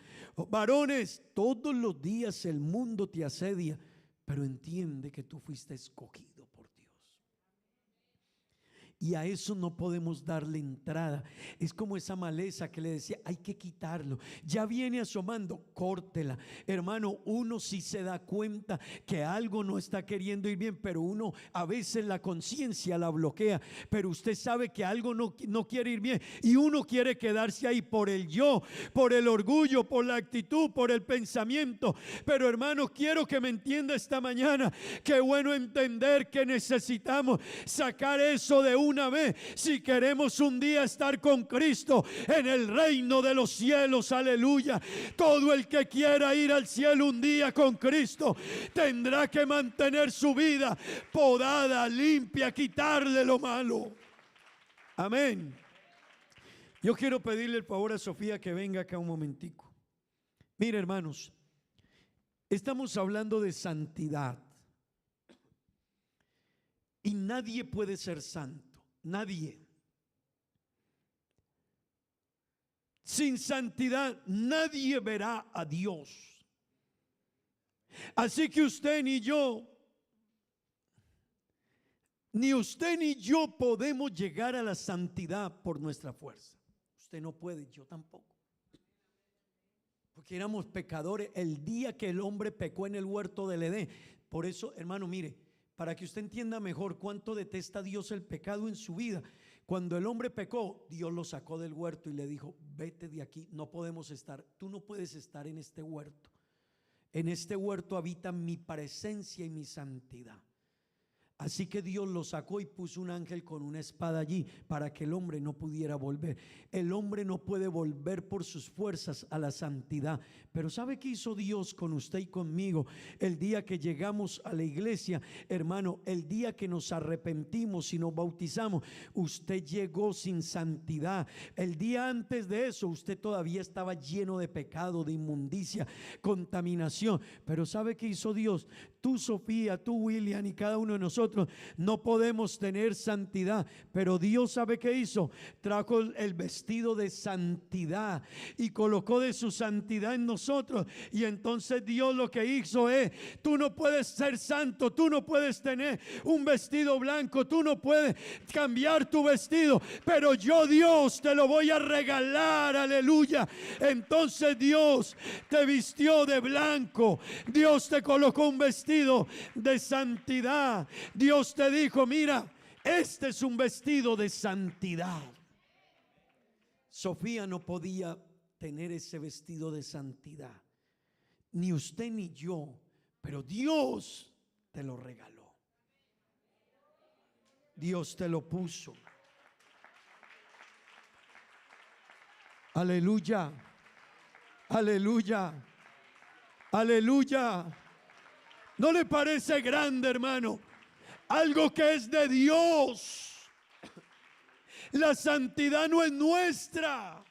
Varones, todos los días el mundo te asedia. Pero entiende que tú fuiste escogido por Dios. Y a eso no podemos darle entrada. Es como esa maleza que le decía, hay que quitarlo. Ya viene asomando, córtela. Hermano, uno sí se da cuenta que algo no está queriendo ir bien, pero uno a veces la conciencia la bloquea. Pero usted sabe que algo no quiere ir bien, y uno quiere quedarse ahí por el yo, por el orgullo, por la actitud, por el pensamiento. Pero hermano, quiero que me entienda esta mañana. Qué bueno entender que necesitamos sacar eso de una vez si queremos un día estar con Cristo en el reino de los cielos, aleluya. Todo el que quiera ir al cielo un día con Cristo tendrá que mantener su vida podada, limpia, quitarle lo malo. Amén. Yo quiero pedirle el favor a Sofía que venga acá un momentico. Mire, hermanos, estamos hablando de santidad, y nadie puede ser santo. Nadie. Sin santidad nadie verá a Dios. Así que usted ni yo podemos llegar a la santidad por nuestra fuerza. Usted no puede, yo tampoco. Porque éramos pecadores el día que el hombre pecó en el huerto del Edén. Por eso, hermano, mire, para que usted entienda mejor cuánto detesta Dios el pecado en su vida. Cuando el hombre pecó, Dios lo sacó del huerto y le dijo, vete de aquí, no podemos estar, tú no puedes estar en este huerto. En este huerto habita mi presencia y mi santidad. Así que Dios lo sacó y puso un ángel con una espada allí para que el hombre no pudiera volver. El hombre no puede volver por sus fuerzas a la santidad. Pero ¿sabe qué hizo Dios con usted y conmigo? El día que llegamos a la iglesia, hermano, el día que nos arrepentimos y nos bautizamos, usted llegó sin santidad. El día antes de eso, usted todavía estaba lleno de pecado, de inmundicia, contaminación. Pero ¿sabe qué hizo Dios? tú, Sofía, tú, William, y cada uno de nosotros no podemos tener santidad, pero Dios, ¿sabe qué hizo? Trajo el vestido de santidad y colocó de su santidad en nosotros. Y entonces Dios lo que hizo es: tú no puedes ser santo, tú no puedes tener un vestido blanco, tú no puedes cambiar tu vestido, pero yo, Dios, te lo voy a regalar. Aleluya. Entonces Dios te vistió de blanco, Dios te colocó un vestido de santidad. Dios te dijo: mira, este es un vestido de santidad. Sofía no podía tener ese vestido de santidad, ni usted ni yo, pero Dios te lo regaló. Dios te lo puso. Aleluya, aleluya, aleluya. ¿No le parece grande, hermano? Algo que es de Dios. La santidad no es nuestra.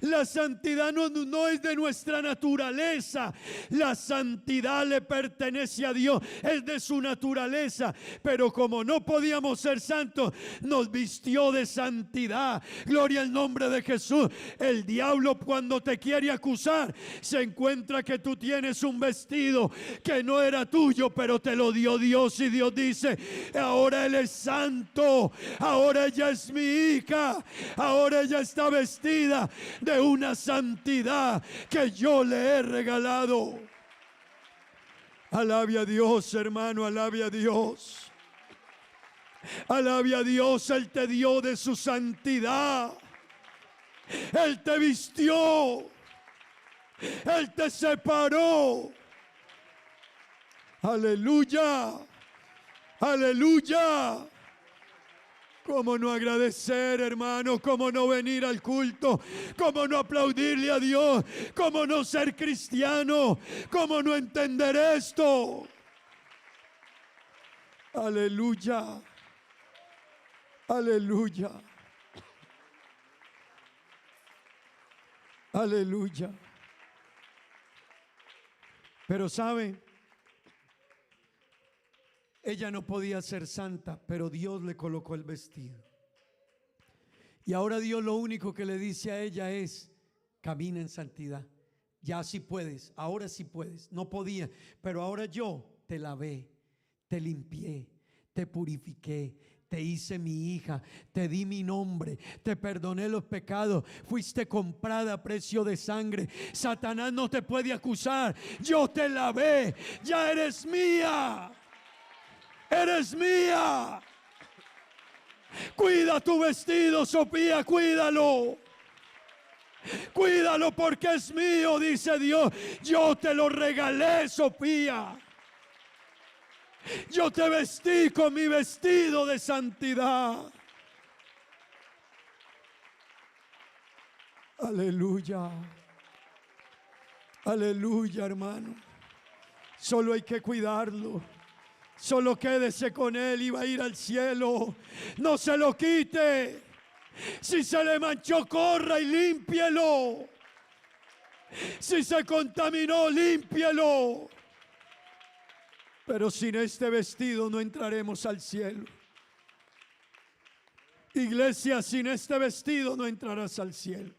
La santidad no es de nuestra naturaleza. La santidad le pertenece a Dios, es de su naturaleza. Pero como no podíamos ser santos, nos vistió de santidad. Gloria al nombre de Jesús. El diablo, cuando te quiere acusar, se encuentra que tú tienes un vestido que no era tuyo, pero te lo dio Dios. Y Dios dice: ahora él es santo, ahora ella es mi hija, ahora ella está vestida de una santidad que yo le he regalado. Alabe a Dios, hermano, alabe a Dios. Alabe a Dios. Él te dio de su santidad. Él te vistió. Él te separó. Aleluya. Aleluya. ¿Cómo no agradecer, hermano? ¿Cómo no venir al culto? ¿Cómo no aplaudirle a Dios? ¿Cómo no ser cristiano? ¿Cómo no entender esto? Aleluya. Aleluya. Aleluya. Pero ¿sabe? Ella no podía ser santa, pero Dios le colocó el vestido. Y ahora Dios lo único que le dice a ella es: camina en santidad. Ya sí puedes, ahora sí puedes. No podía, pero ahora yo te lavé, te limpié, te purifiqué, te hice mi hija, te di mi nombre, te perdoné los pecados, fuiste comprada a precio de sangre. Satanás no te puede acusar. Yo te lavé, ya eres mía. Eres mía. Cuida tu vestido, Sofía, cuídalo. Cuídalo porque es mío, dice Dios. Yo te lo regalé, Sofía. Yo te vestí con mi vestido de santidad. Aleluya. Aleluya, hermano. Solo hay que cuidarlo. Solo quédese con él y va a ir al cielo. No se lo quite. Si se le manchó, corra y límpielo. Si se contaminó, límpielo. Pero sin este vestido no entraremos al cielo. Iglesia, sin este vestido no entrarás al cielo.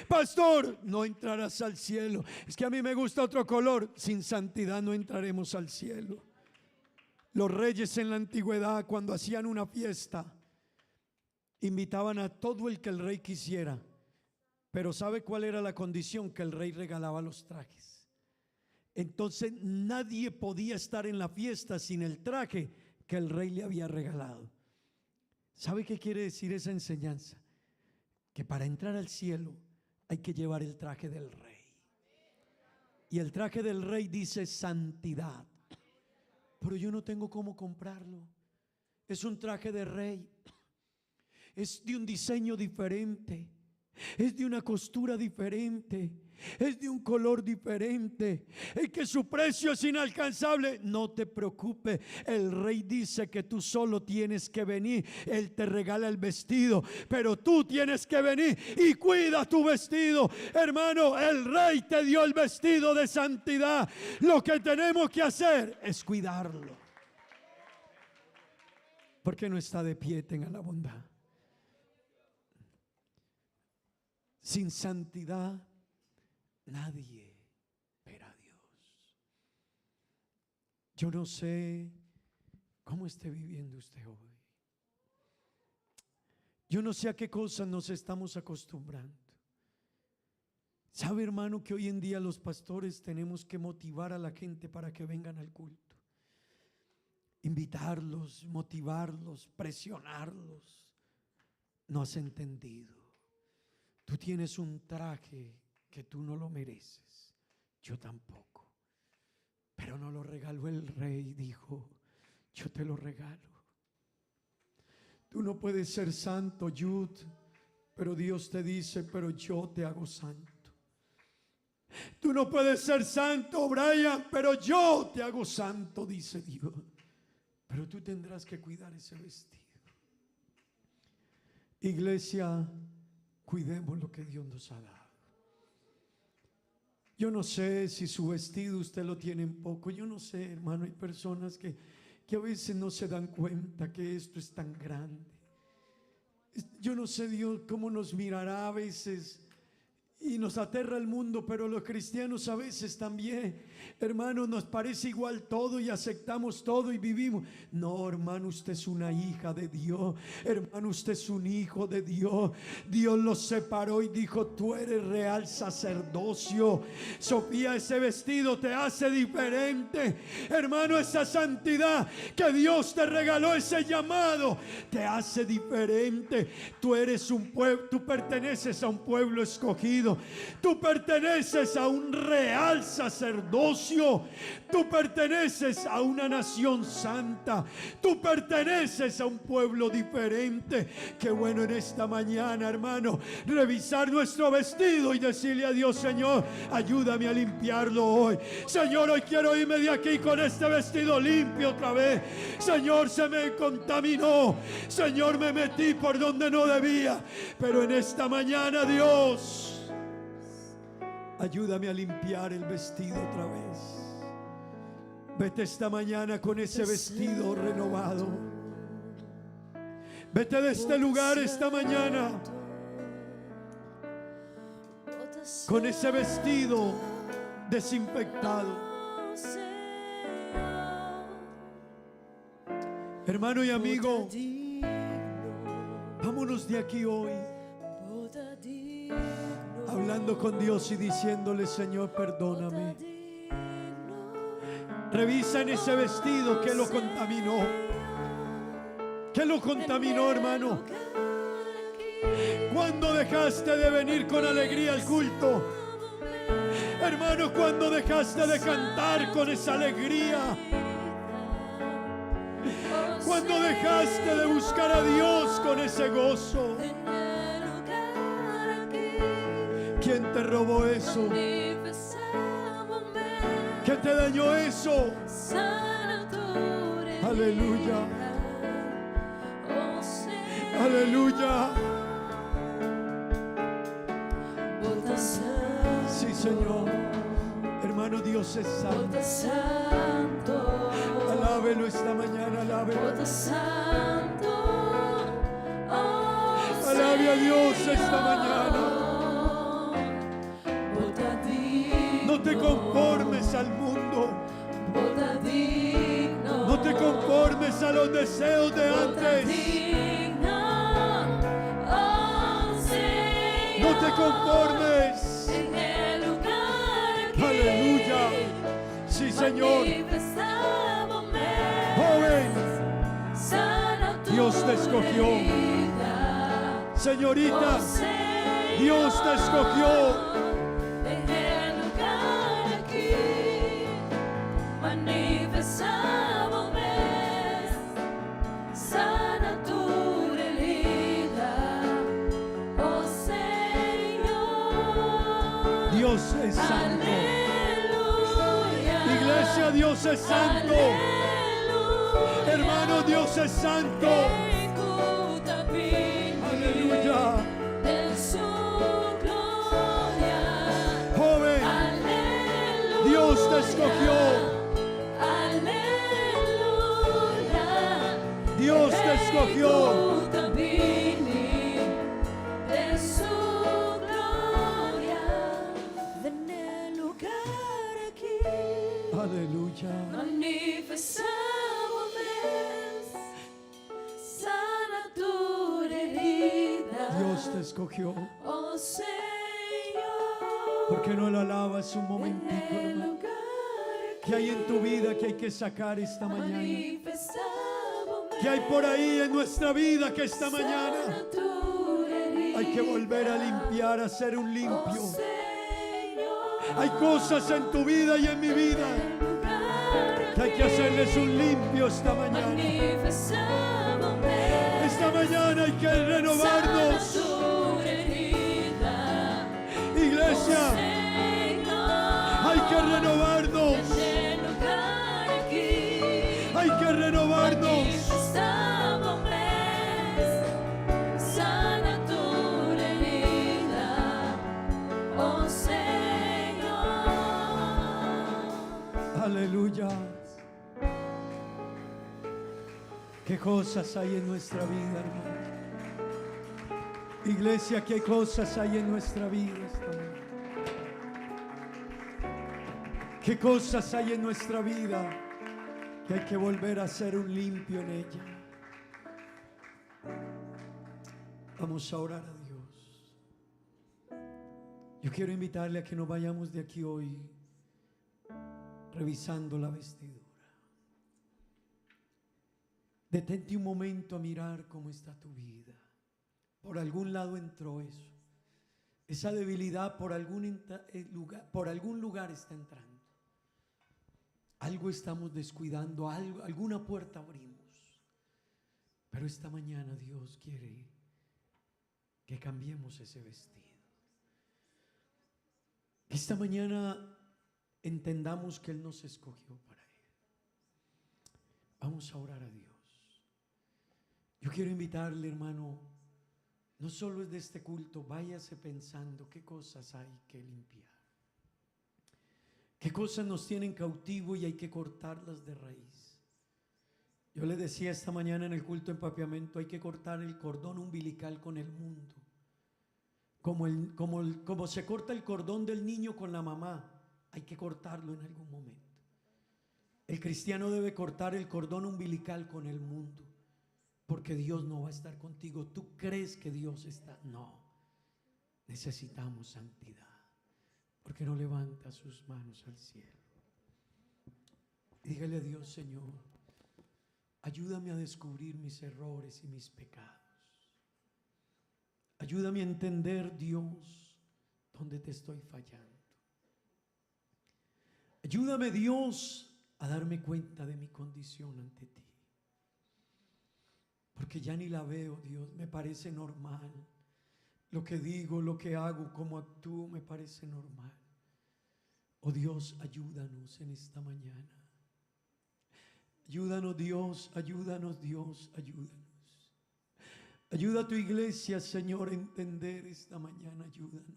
Pastor, no entrarás al cielo. Es que a mí me gusta otro color. Sin santidad no entraremos al cielo. Los reyes en la antigüedad, cuando hacían una fiesta, invitaban a todo el que el rey quisiera. Pero ¿sabe cuál era la condición? Que el rey regalaba los trajes. Entonces nadie podía estar en la fiesta sin el traje que el rey le había regalado. ¿Sabe qué quiere decir esa enseñanza? Que para entrar al cielo hay que llevar el traje del rey. Y el traje del rey dice santidad. Pero yo no tengo cómo comprarlo. Es un traje de rey. Es de un diseño diferente. es de una costura diferente, es de un color diferente, y que su precio es inalcanzable. No te preocupes, el rey dice que tú solo tienes que venir. Él te regala el vestido, pero tú tienes que venir y cuida tu vestido. Hermano, el rey te dio el vestido de santidad. Lo que tenemos que hacer es cuidarlo. ¿Por qué no está de pie? Tenga la bondad. Sin santidad nadie verá a Dios. Yo no sé cómo esté viviendo usted hoy. Yo no sé a qué cosas nos estamos acostumbrando. ¿Sabe, hermano, que hoy en día los pastores tenemos que motivar a la gente para que vengan al culto? Invitarlos, motivarlos, presionarlos. No has entendido. Tú tienes un traje que tú no lo mereces. Yo tampoco. Pero no lo regaló el rey. Dijo, yo te lo regalo. Tú no puedes ser santo, Jude, pero Dios te dice, pero yo te hago santo. Tú no puedes ser santo, Brian, pero yo te hago santo, dice Dios. Pero tú tendrás que cuidar ese vestido. Iglesia, cuidemos lo que Dios nos ha dado. Yo no sé si su vestido usted lo tiene en poco. Yo no sé, hermano, hay personas que a veces no se dan cuenta que esto es tan grande. Yo no sé Dios cómo nos mirará a veces y nos aterra el mundo, pero los cristianos a veces también, hermano, nos parece igual todo y aceptamos todo y vivimos. No, hermano, usted es una hija de Dios. Hermano, usted es un hijo de Dios. Dios los separó y dijo, tú eres real sacerdocio. Sofía, ese vestido te hace diferente. Hermano, esa santidad que Dios te regaló, ese llamado, te hace diferente. Tú eres un pueblo, tú perteneces a un pueblo escogido. Tú perteneces a un real sacerdocio. Tú perteneces a una nación santa. Tú perteneces a un pueblo diferente. Qué bueno en esta mañana, hermano, revisar nuestro vestido y decirle a Dios, Señor, ayúdame a limpiarlo hoy. Señor, hoy quiero irme de aquí con este vestido limpio otra vez. Señor, se me contaminó. Señor, me metí por donde no debía. Pero en esta mañana, Dios, ayúdame a limpiar el vestido otra vez. Vete esta mañana con ese vestido renovado. Vete de este lugar esta mañana con ese vestido desinfectado. Hermano y amigo, vámonos de aquí hoy hablando con Dios y diciéndole, Señor, perdóname. Revisa en ese vestido que lo contaminó. ¿Qué lo contaminó, hermano? ¿Cuándo dejaste de venir con alegría al culto? Hermano, ¿cuándo dejaste de cantar con esa alegría? ¿Cuándo dejaste de buscar a Dios con ese gozo? ¿Quién te robó eso? ¿Qué te dañó eso? Aleluya. Aleluya. Sí, Señor. Hermano, Dios es santo. Alábelo esta mañana, alábelo. Alabe a Dios esta mañana. No te conformes al mundo. No te conformes a los deseos de antes. No te conformes. Aleluya. Sí, Señor. Joven, Dios te escogió. Señorita, Dios te escogió. Sana tu herida, oh Señor. Dios es santo. Aleluya. Hermano, Dios es santo. Aleluya. De su gloria. Joven, Aleluya. Dios te escogió. Aleluya. Dios te escogió. De su gloria. En el lugar aquí. Aleluya. Manifestamos sana tu herida. Dios te escogió. Oh Señor. ¿Por qué no lo alabas un En momentico, el hermano? lugar ¿Qué hay en tu vida que hay que sacar esta mañana? manifestamos ¿Qué hay por ahí en nuestra vida que esta mañana sana tu herida. hay que volver a limpiar, a hacer un Oh limpio? Señor. Hay cosas en tu vida y en mi vida que hay que hacerles un limpio esta mañana. Manifestamos Esta mañana hay que renovarnos. sana tu herida. Iglesia, hay que renovarnos. En el lugar aquí. Hay que renovarnos. Manifestamos sana tu herida. Oh Señor. Aleluya. ¿Qué cosas hay en nuestra vida, hermano? Iglesia, ¿qué cosas hay en nuestra vida esta mañana? ¿Qué cosas hay en nuestra vida que hay que volver a hacer un limpio en ella? Vamos a orar a Dios. Yo quiero invitarle a que nos vayamos de aquí hoy revisando la vestidura. Detente un momento a mirar cómo está tu vida. Por algún lado entró eso. Esa debilidad por algún lugar está entrando. Algo estamos descuidando, alguna puerta abrimos. Pero esta mañana Dios quiere que cambiemos ese vestido. Que esta mañana entendamos que Él nos escogió para Él. Vamos a orar a Dios. Yo quiero invitarle, hermano, no solo es de este culto, váyase pensando qué cosas hay que limpiar. Qué cosas nos tienen cautivo y hay que cortarlas de raíz. Yo le decía esta mañana en el culto de empapiamiento, hay que cortar el cordón umbilical con el mundo. Como se corta el cordón del niño con la mamá, hay que cortarlo en algún momento. El cristiano debe cortar el cordón umbilical con el mundo, porque Dios no va a estar contigo. ¿Tú crees que Dios está? No. Necesitamos santidad. ¿Por qué no levanta sus manos al cielo? Y dígale a Dios: Señor, ayúdame a descubrir mis errores y mis pecados. Ayúdame a entender, Dios, dónde te estoy fallando. Ayúdame, Dios, a darme cuenta de mi condición ante ti. Porque ya ni la veo, Dios, me parece normal. Lo que digo, lo que hago, cómo actúo, me parece normal. Oh Dios, ayúdanos en esta mañana. Ayúdanos, Dios, ayúdanos, Dios, ayúdanos. Ayuda a tu iglesia, Señor, a entender esta mañana. Ayúdanos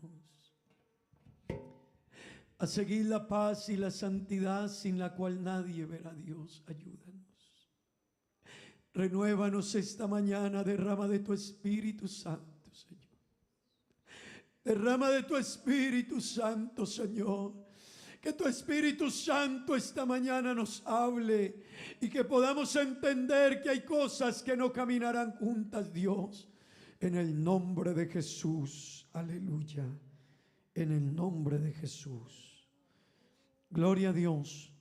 a seguir la paz y la santidad sin la cual nadie verá a Dios. Ayúdanos. Renuévanos esta mañana. Derrama de tu Espíritu Santo, Señor. Derrama de tu Espíritu Santo, Señor. Que tu Espíritu Santo esta mañana nos hable y que podamos entender que hay cosas que no caminarán juntas, Dios. En el nombre de Jesús. Aleluya. En el nombre de Jesús. Gloria a Dios.